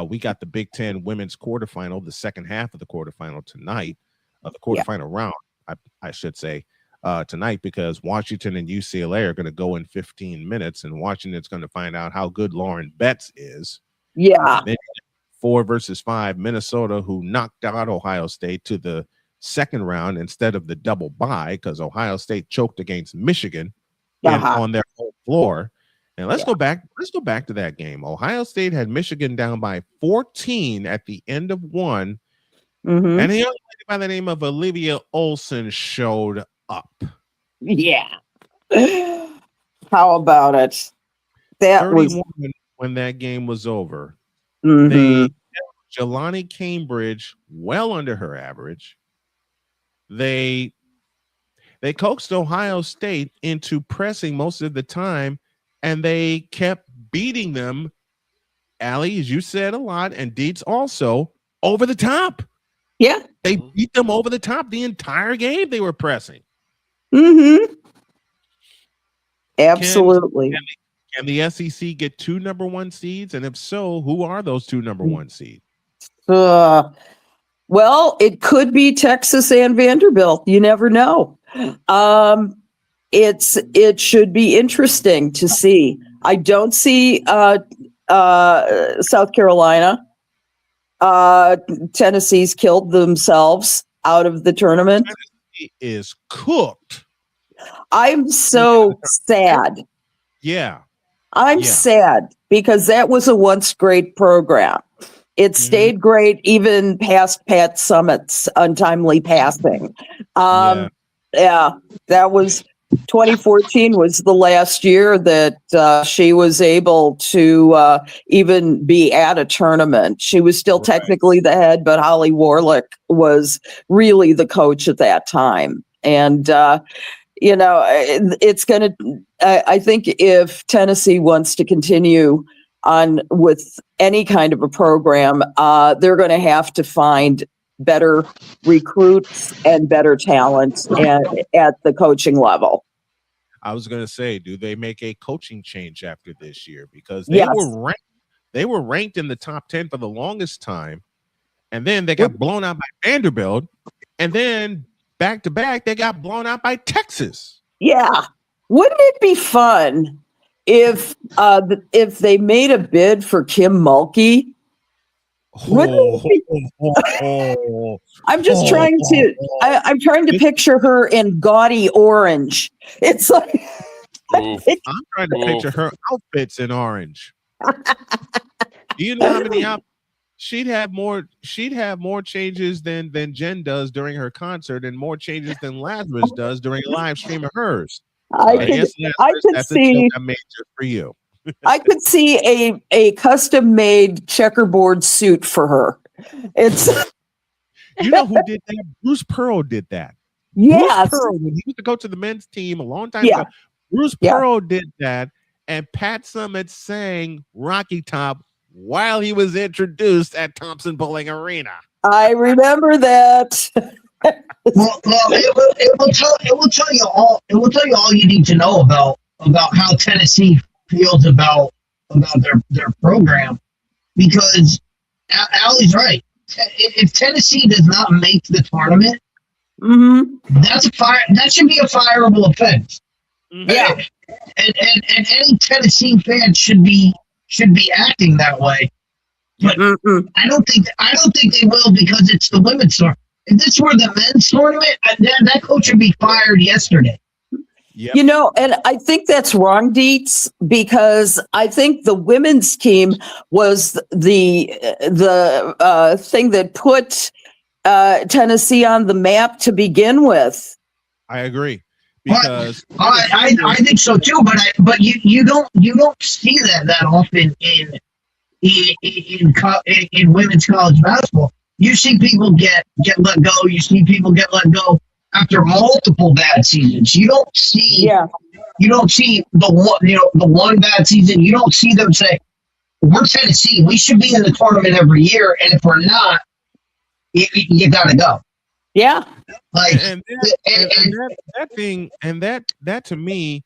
We got the Big Ten women's quarterfinal, the second half of the quarterfinal tonight, the quarterfinal round, I should say, tonight, because Washington and UCLA are going to go in 15 minutes, and Washington's going to find out how good Lauren Betts is. Yeah. Then 4 versus 5, Minnesota, who knocked out Ohio State to the second round instead of the double bye, because Ohio State choked against Michigan on their home floor. And let's go back to that game. Ohio State had Michigan down by 14 at the end of 1. And a young lady by the name of Olivia Olson showed up. Yeah. How about it? That was when that game was over. Mhm. They held Jelani Cambridge well under her average. They coaxed Ohio State into pressing most of the time, and they kept beating them, Allie, as you said a lot, and Dietz also, over the top. Yeah. They beat them over the top the entire game. They were pressing. Absolutely. Can the SEC get 2 number 1 seeds? And if so, who are those 2 number 1 seeds? Well, it could be Texas and Vanderbilt. You never know. It should be interesting to see. I don't see South Carolina. Tennessee's killed themselves out of the tournament. Tennessee is cooked. I'm so sad. Yeah. I'm sad because that was a once great program. It stayed great even past Pat Summitt's untimely passing. Yeah, that was 2014 was the last year that she was able to even be at a tournament. She was still technically the head, but Holly Warlick was really the coach at that time. And it's going to, I think if Tennessee wants to continue on with any kind of a program, they're going to have to find better recruits and better talent at the coaching level. I was going to say, do they make a coaching change after this year? Because they were ranked in the top 10 for the longest time. And then they got blown out by Vanderbilt. And then back to back, they got blown out by Texas. Yeah. Wouldn't it be fun if they made a bid for Kim Mulkey? I'm just trying to picture her in gaudy orange. It's like I'm trying to picture her outfits in orange. Do you know how many outfits? She'd have more changes than Jen does during her concert, and more changes than Lazarus does during a live stream of hers. I could see I made just for you. I could see a custom made checkerboard suit for her. It's you know who did that? Bruce Pearl did that. Yes. Bruce Pearl, when he was the coach of the men's team a long time ago, Bruce Pearl did that, and Pat Summitt sang Rocky Top while he was introduced at Thompson Bowling Arena. I remember that. Well, it will tell you all you need to know about how Tennessee feels about their program, because Allie's right. If Tennessee does not make the tournament, that should be a fireable offense. Yeah, and any Tennessee fan should be acting that way. But I don't think they will, because it's the women's tournament. If this were the men's tournament, that coach would be fired yesterday. Yep. And I think that's wrong, Dietz, because I think the women's team was the thing that put Tennessee on the map to begin with. I agree, because I think so too. But you don't see that often in women's college basketball. You see people get let go. You see people get let go after multiple bad seasons. You don't see the one bad season. You don't see them say, "We're Tennessee. We should be in the tournament every year, and if we're not, you got to go." Yeah, like that to me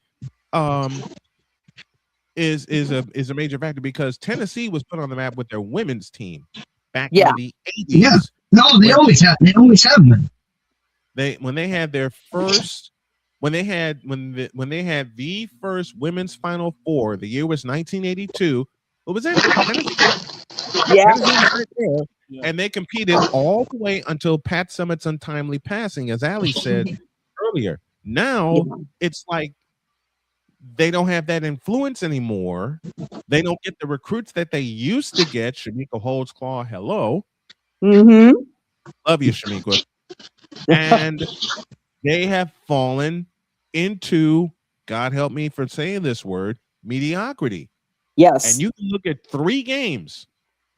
is a major factor, because Tennessee was put on the map with their women's team back in the 80s. Yeah, no, they always have. They always have been. When they had the first women's Final Four, the year was 1982. What was it? Yeah. And they competed all the way until Pat Summitt's untimely passing, as Allie said earlier. Now it's like they don't have that influence anymore. They don't get the recruits that they used to get. Shamika Holdsclaw, hello. Love you, Shamika. And they have fallen into, God help me for saying this word, mediocrity. Yes. And you can look at 3 games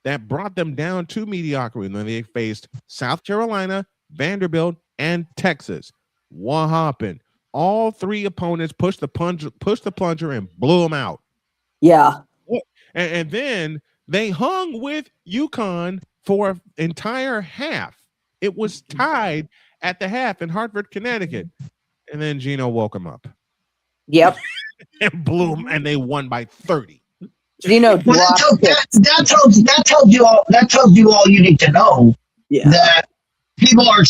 that brought them down to mediocrity when they faced South Carolina, Vanderbilt, and Texas. What happened? All 3 opponents pushed the plunger and blew them out. Yeah. And then they hung with UConn for an entire half. It was tied at the half in Hartford, Connecticut. And then Gino woke them up. Yep. And blew them, and they won by 30. Gino that tells you all you need to know. Yeah. That people are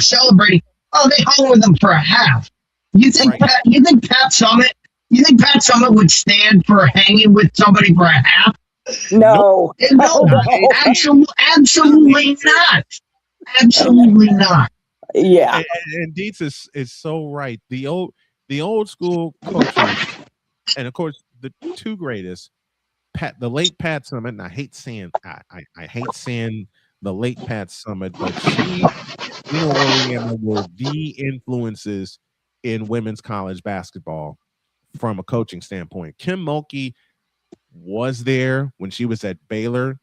celebrating. Oh, they hung with them for a half. You think Pat Summit would stand for hanging with somebody for a half? No, absolutely not. Absolutely not. Yeah. And Dietz is so right. The old school coaches, and of course the two greatest, the late Pat Summit, and I hate saying the late Pat Summit, but she, Oriana, were the influences in women's college basketball from a coaching standpoint. Kim Mulkey was there when she was at Baylor,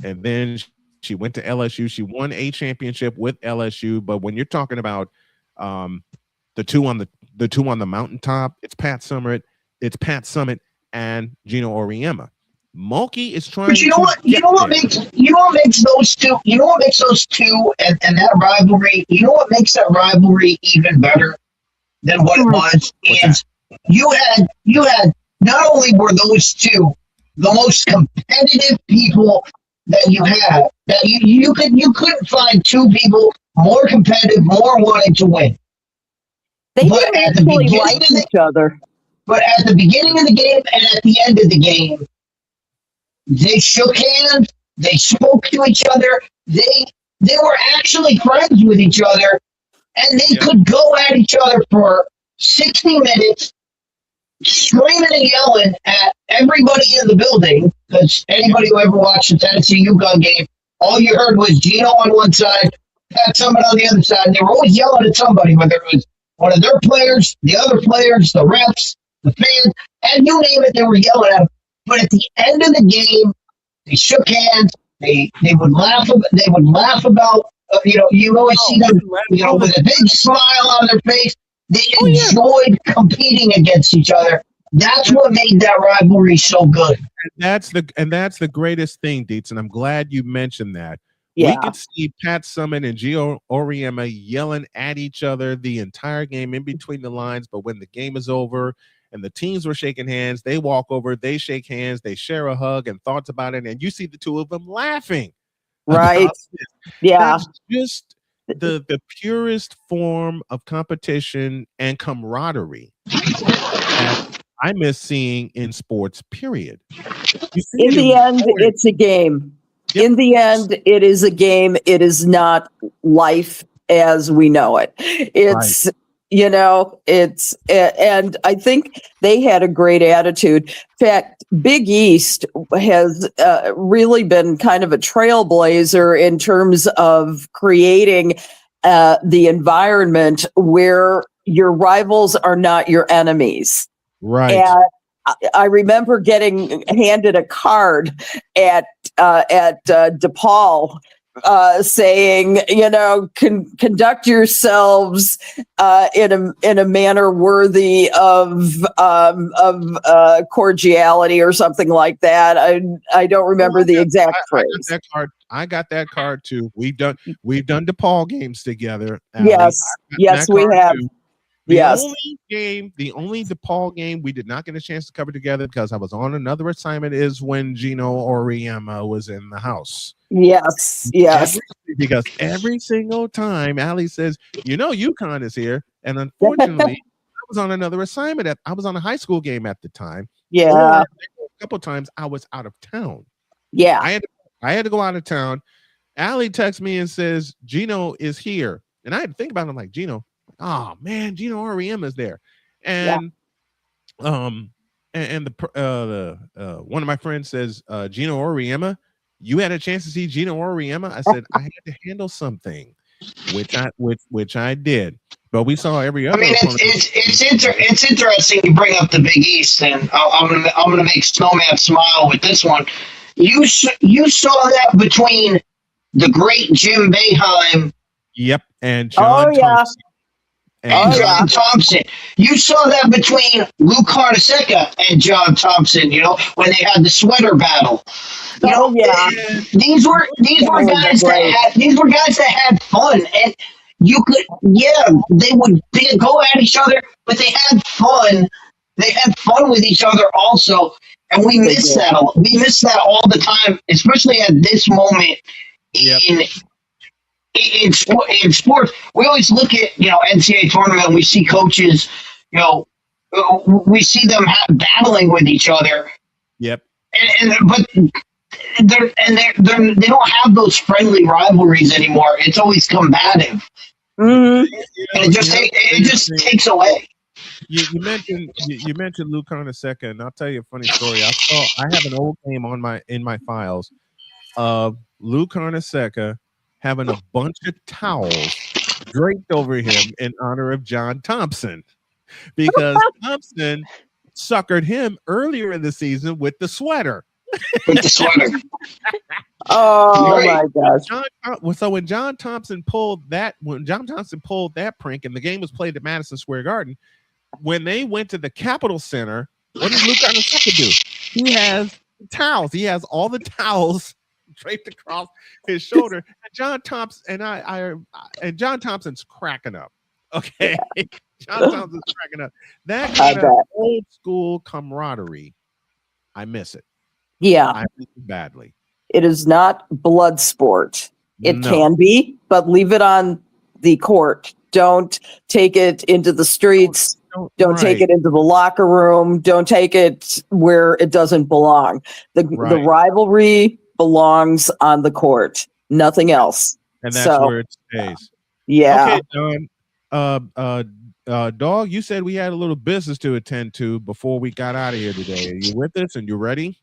and then she went to LSU. She won a championship with LSU. But when you're talking about the two on the mountaintop, it's Pat Summit, and Gino Auriemma. Mulkey is trying. But you know what makes those two and that rivalry. You know what makes that rivalry even better than what it was is you had not only were those two the most competitive people that you had, that you couldn't find two people more competitive, more wanting to win. They didn't actually like each other. But at the beginning of the game and at the end of the game, they shook hands. They spoke to each other. They were actually friends with each other, and they could go at each other for 60 minutes, screaming and yelling at everybody in the building. Because anybody who ever watched the Tennessee UConn game, all you heard was Gino on one side, Pat Summit on the other side, and they were always yelling at somebody, whether it was one of their players, the other players, the refs, the fans, and you name it, they were yelling at them. But at the end of the game, they shook hands. They would laugh. They would laugh about. You always see them. With a big smile on their face. They enjoyed competing against each other. That's what made that rivalry so good. And that's the greatest thing, Dietz. And I'm glad you mentioned that. Yeah. We could see Pat Summit and Gio Auriemma yelling at each other the entire game in between the lines. But when the game is over and the teams were shaking hands, they walk over, they shake hands, they share a hug and thoughts about it. And you see the two of them laughing. Right. Yeah. That's just the purest form of competition and camaraderie that I miss seeing in sports, period. In the end, it's a game. Yep. In the end, it is a game. It is not life as we know it. It's, right. And I think they had a great attitude. In fact, Big East has really been kind of a trailblazer in terms of creating the environment where your rivals are not your enemies. Right. And I remember getting handed a card at DePaul saying, conduct yourselves in a manner worthy of cordiality or something like that. I don't remember the exact phrase. I got that card too. We've done DePaul games together. Yes, we have. The only DePaul game we did not get a chance to cover together because I was on another assignment is when Gino Auriemma was in the house. Yes. Because every single time Allie says, UConn is here. And unfortunately, I was on another assignment. I was on a high school game at the time. Yeah. Or a couple times I was out of town. Yeah. I had to go out of town. Allie texts me and says, Gino is here. And I had to think about it. I'm like, Gino. Oh man, Gino Auriemma is there, and one of my friends says, Gino Auriemma, you had a chance to see Gino Auriemma? I said I had to handle something, which I did. But we saw every other. I mean, it's interesting you bring up the Big East, and I'm gonna make Snowman smile with this one. You saw that between the great Jim Boeheim. Yep, and John Thompson. And John Thompson. You saw that between Luke Carnesecca and John Thompson, when they had the sweater battle. These were guys that had fun, and you could, they would go at each other, but they had fun. They had fun with each other also, and we miss that. We miss that all the time, especially at this moment in sports, we always look at NCAA tournament. And we see coaches, we see them battling with each other. Yep. But they don't have those friendly rivalries anymore. It's always combative. Mm-hmm. And it just takes away. You mentioned Lou Carnesecca, and I'll tell you a funny story. I have an old game in my files of Lou Carnesecca having a bunch of towels draped over him in honor of John Thompson, because Thompson suckered him earlier in the season with the sweater. With the sweater. Oh my gosh! So when John Thompson pulled that prank, and the game was played at Madison Square Garden, when they went to the Capitol Center, what does Lou Carnesecca do? He has towels. He has all the towels draped across his shoulder. And John Thompson and John Thompson's cracking up. Okay, John Thompson's cracking up. That kind of old school camaraderie, I miss it. Yeah, I miss it badly. It is not blood sport. It can be, but leave it on the court. Don't take it into the streets. Don't take it into the locker room. Don't take it where it doesn't belong. The rivalry belongs on the court. Nothing else. And that's where it stays. Yeah. Okay, Don. Dog, you said we had a little business to attend to before we got out of here today. Are you with us and you ready?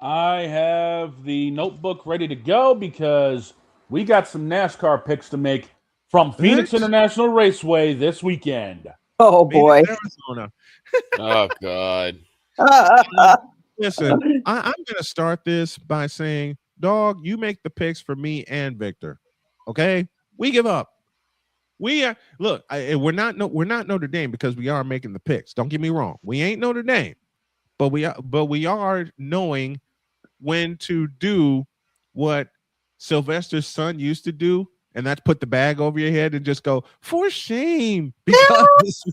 I have the notebook ready to go because we got some NASCAR picks to make from Phoenix International Raceway this weekend. Oh, boy. Arizona. Oh, God. Listen, I'm going to start this by saying, Dog, you make the picks for me and Victor. Okay? We give up. We are we're not Notre Dame because we are making the picks. Don't get me wrong. We ain't Notre Dame. But we are knowing when to do what Sylvester's son used to do, and that's put the bag over your head and just go, for shame. Because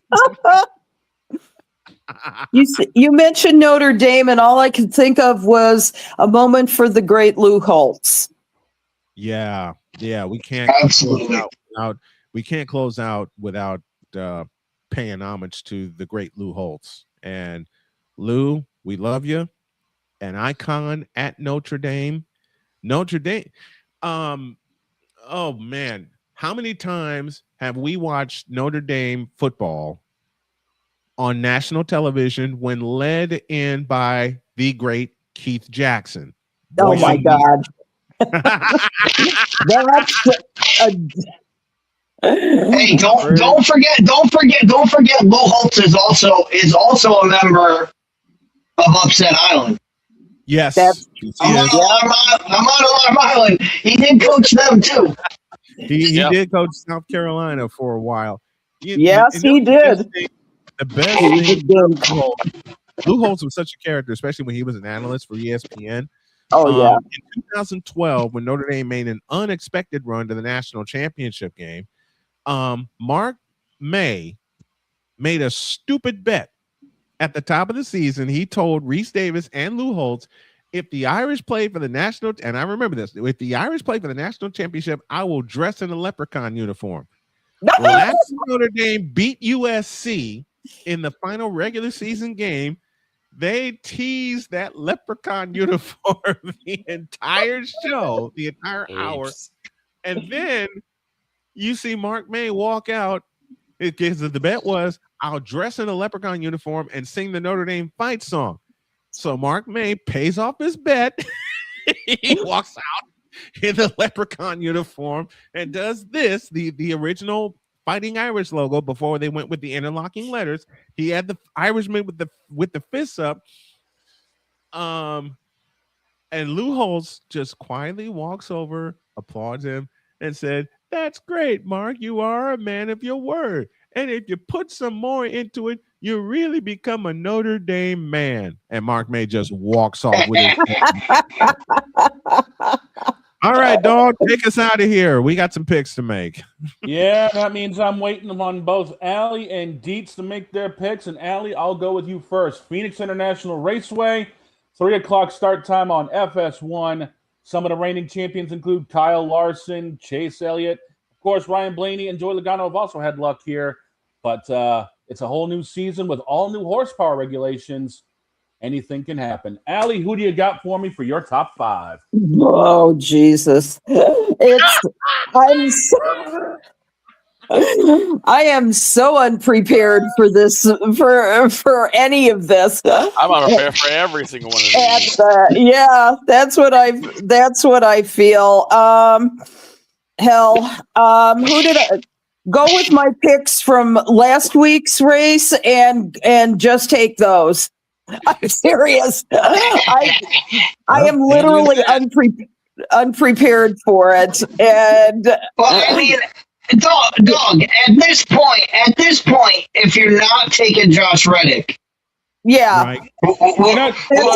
you mentioned Notre Dame, and all I could think of was a moment for the great Lou Holtz. Yeah, we can't close out without paying homage to the great Lou Holtz. And Lou, we love you. An icon at Notre Dame. Oh man, how many times have we watched Notre Dame football on national television when led in by the great Keith Jackson? Oh my God. Hey, don't forget Lou Holtz is also a member of Upset Island. Yes. I'm on Alarm Island. He did coach them too. He did coach South Carolina for a while. He did. The best thing, Lou Holtz was such a character, especially when he was an analyst for ESPN. Oh, yeah. In 2012, when Notre Dame made an unexpected run to the national championship game, Mark May made a stupid bet. At the top of the season, he told Reese Davis and Lou Holtz, if the Irish play for the national, and I remember this, if the Irish play for the national championship, I will dress in a leprechaun uniform. Last Notre Dame beat USC in the final regular season game. They teased that leprechaun uniform the entire show, the entire hour. And then you see Mark May walk out because the bet was, I'll dress in a leprechaun uniform and sing the Notre Dame fight song. So Mark May pays off his bet. He walks out in the leprechaun uniform and does this, the original Fighting Irish logo before they went with the interlocking letters. He had the Irishman with the fists up. And Lou Holtz just quietly walks over, applauds him, and said, "That's great, Mark. You are a man of your word. And if you put some more into it, you really become a Notre Dame man." And Mark May just walks off with his All right, dog, take us out of here. We got some picks to make. Yeah, that means I'm waiting on both Allie and Dietz to make their picks. And Allie, I'll go with you first. Phoenix International Raceway, 3 o'clock start time on FS1. Some of the reigning champions include Kyle Larson, Chase Elliott, course, Ryan Blaney and Joey Logano have also had luck here, but it's a whole new season with all new horsepower regulations. Anything can happen. Allie, who do you got for me for your top 5? Oh, Jesus. I am so unprepared for this, for any of this. I'm unprepared for every single one of these. Yeah, that's what I feel. Hell, who did I go with my picks from last week's race and just take those? I'm serious. I am literally unprepared for it, and well, I mean, dog. At this point, if you're not taking Josh Reddick, yeah, right. What are you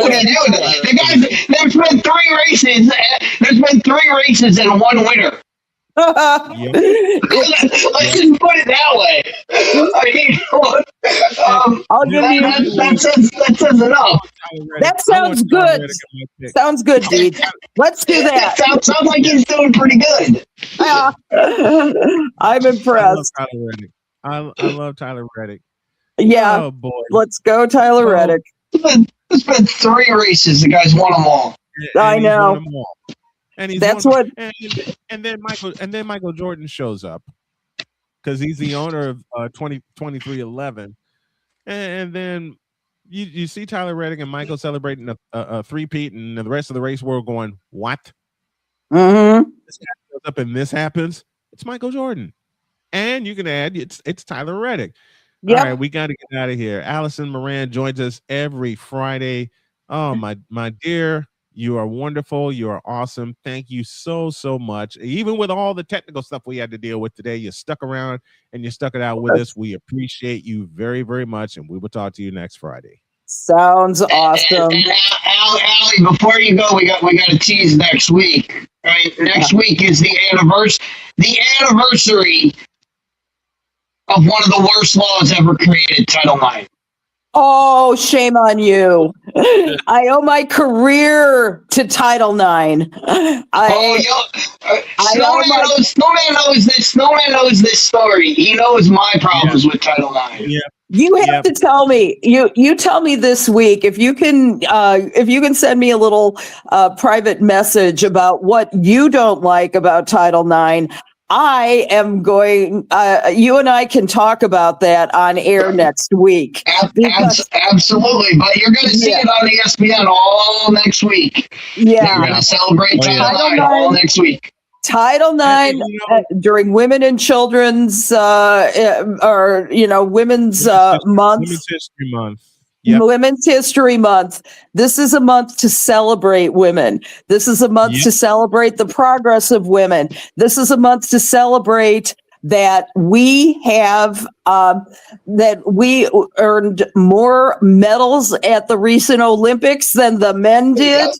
doing? The guys, there's been 3 races. There's been 3 races and 1 winner. Let's just put it that way. I mean, I'll give you that says enough. That sounds good. Sounds good, dude. Let's do that. Sounds like he's doing pretty good. I'm impressed. I love Tyler Reddick. Yeah. Oh boy. Let's go, Tyler Reddick. It's been 3 races. The guy's won them all. I know. And he's That's what. And then Michael Jordan shows up because he's the owner of 2311, and then you see Tyler Reddick and Michael celebrating a three-peat, and the rest of the race world going, what? Mm-hmm. This guy shows up and this happens. It's Michael Jordan, and you can add it's Tyler Reddick. Yep. All right, we got to get out of here. Alison Moran joins us every Friday. Oh my dear. You are wonderful. You are awesome. Thank you so much. Even with all the technical stuff we had to deal with today, you stuck around and you stuck it out with us. We appreciate you very, very much, and we will talk to you next Friday. Sounds awesome. And Allie, before you go, we got to tease next week. Right? Next week is the anniversary of one of the worst laws ever created, Title IX. Oh, shame on you. I owe my career to Title IX. Snowman knows this. Snowman knows this story. He knows my problems with Title IX. Yeah. You have to tell me. You tell me this week if you can send me a little private message about what you don't like about Title IX. I am going. You and I can talk about that on air next week. Absolutely, but you're going to see it on ESPN all next week. Yeah, they're going to celebrate Title IX all next week. Title IX during Women and Children's, Women's Month. Women's History Month. Yep. Women's History Month. This is a month to celebrate women. This is a month to celebrate the progress of women. This is a month to celebrate that we have that we earned more medals at the recent Olympics than the men did.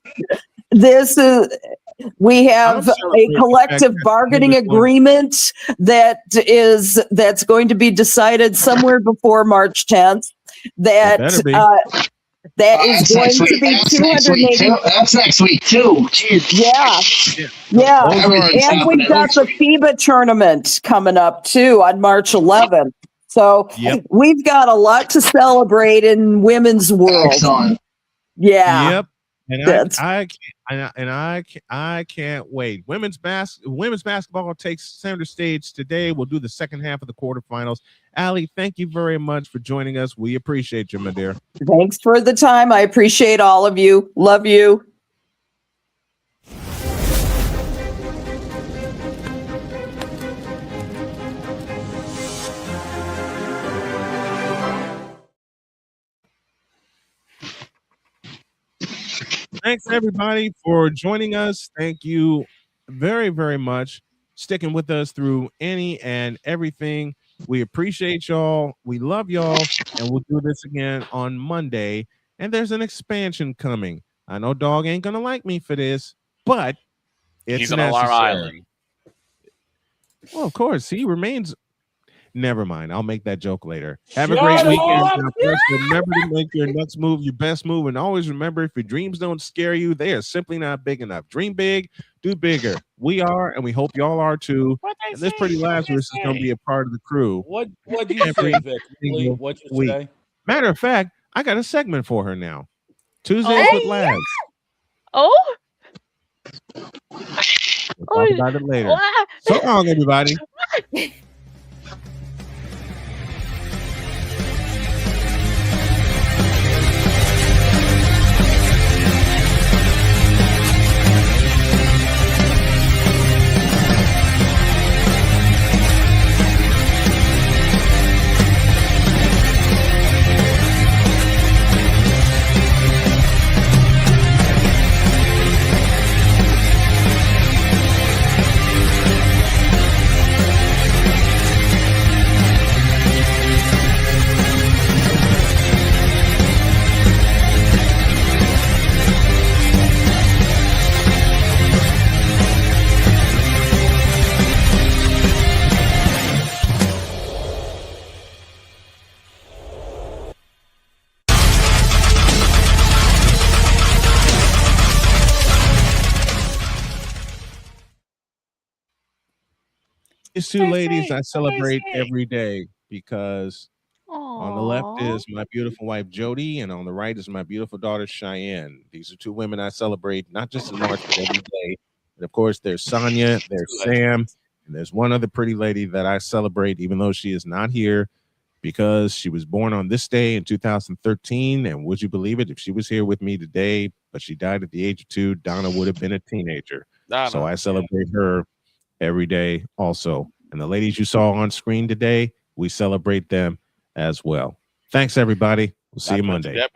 We have a collective bargaining agreement that's going to be decided somewhere before March 10th. That is going to be 280. That's next week too. Jeez. Yeah. And we've got the FIBA tournament coming up too on March 11th. So we've got a lot to celebrate in women's world. Excellent. Yeah. Yep. And I can't wait. Women's basketball takes center stage today. We'll do the second half of the quarterfinals. Allie, thank you very much for joining us. We appreciate you, my dear. Thanks for the time. I appreciate all of you. Love you. Thanks, everybody, for joining us. Thank you very, very much. Sticking with us through any and everything. We appreciate y'all. We love y'all. And we'll do this again on Monday. And there's an expansion coming. I know Dog ain't going to like me for this, but it's He's on necessary. Alarm Island. Well, of course, he remains. Never mind. I'll make that joke later. Have a great weekend. Remember to make your next move your best move. And always remember, if your dreams don't scare you, they are simply not big enough. Dream big, do bigger. We are, and we hope y'all are too. And this Pretty Lazarus is going to be a part of the crew. What'd you say, Vic? What'd you say? Matter of fact, I got a segment for her now. Tuesdays with Labs. Oh. We'll talk about it later. So long, everybody. These two ladies I celebrate every day because on the left is my beautiful wife Jody, and on the right is my beautiful daughter Cheyenne. These are two women I celebrate not just in March but every day. And of course, there's Sonia, there's Sam, and there's one other pretty lady that I celebrate, even though she is not here, because she was born on this day in 2013. And would you believe it? If she was here with me today, but she died at the age of 2, Donna would have been a teenager. So I celebrate her every day also. And the ladies you saw on screen today, we celebrate them as well. Thanks, everybody. We'll see you Monday.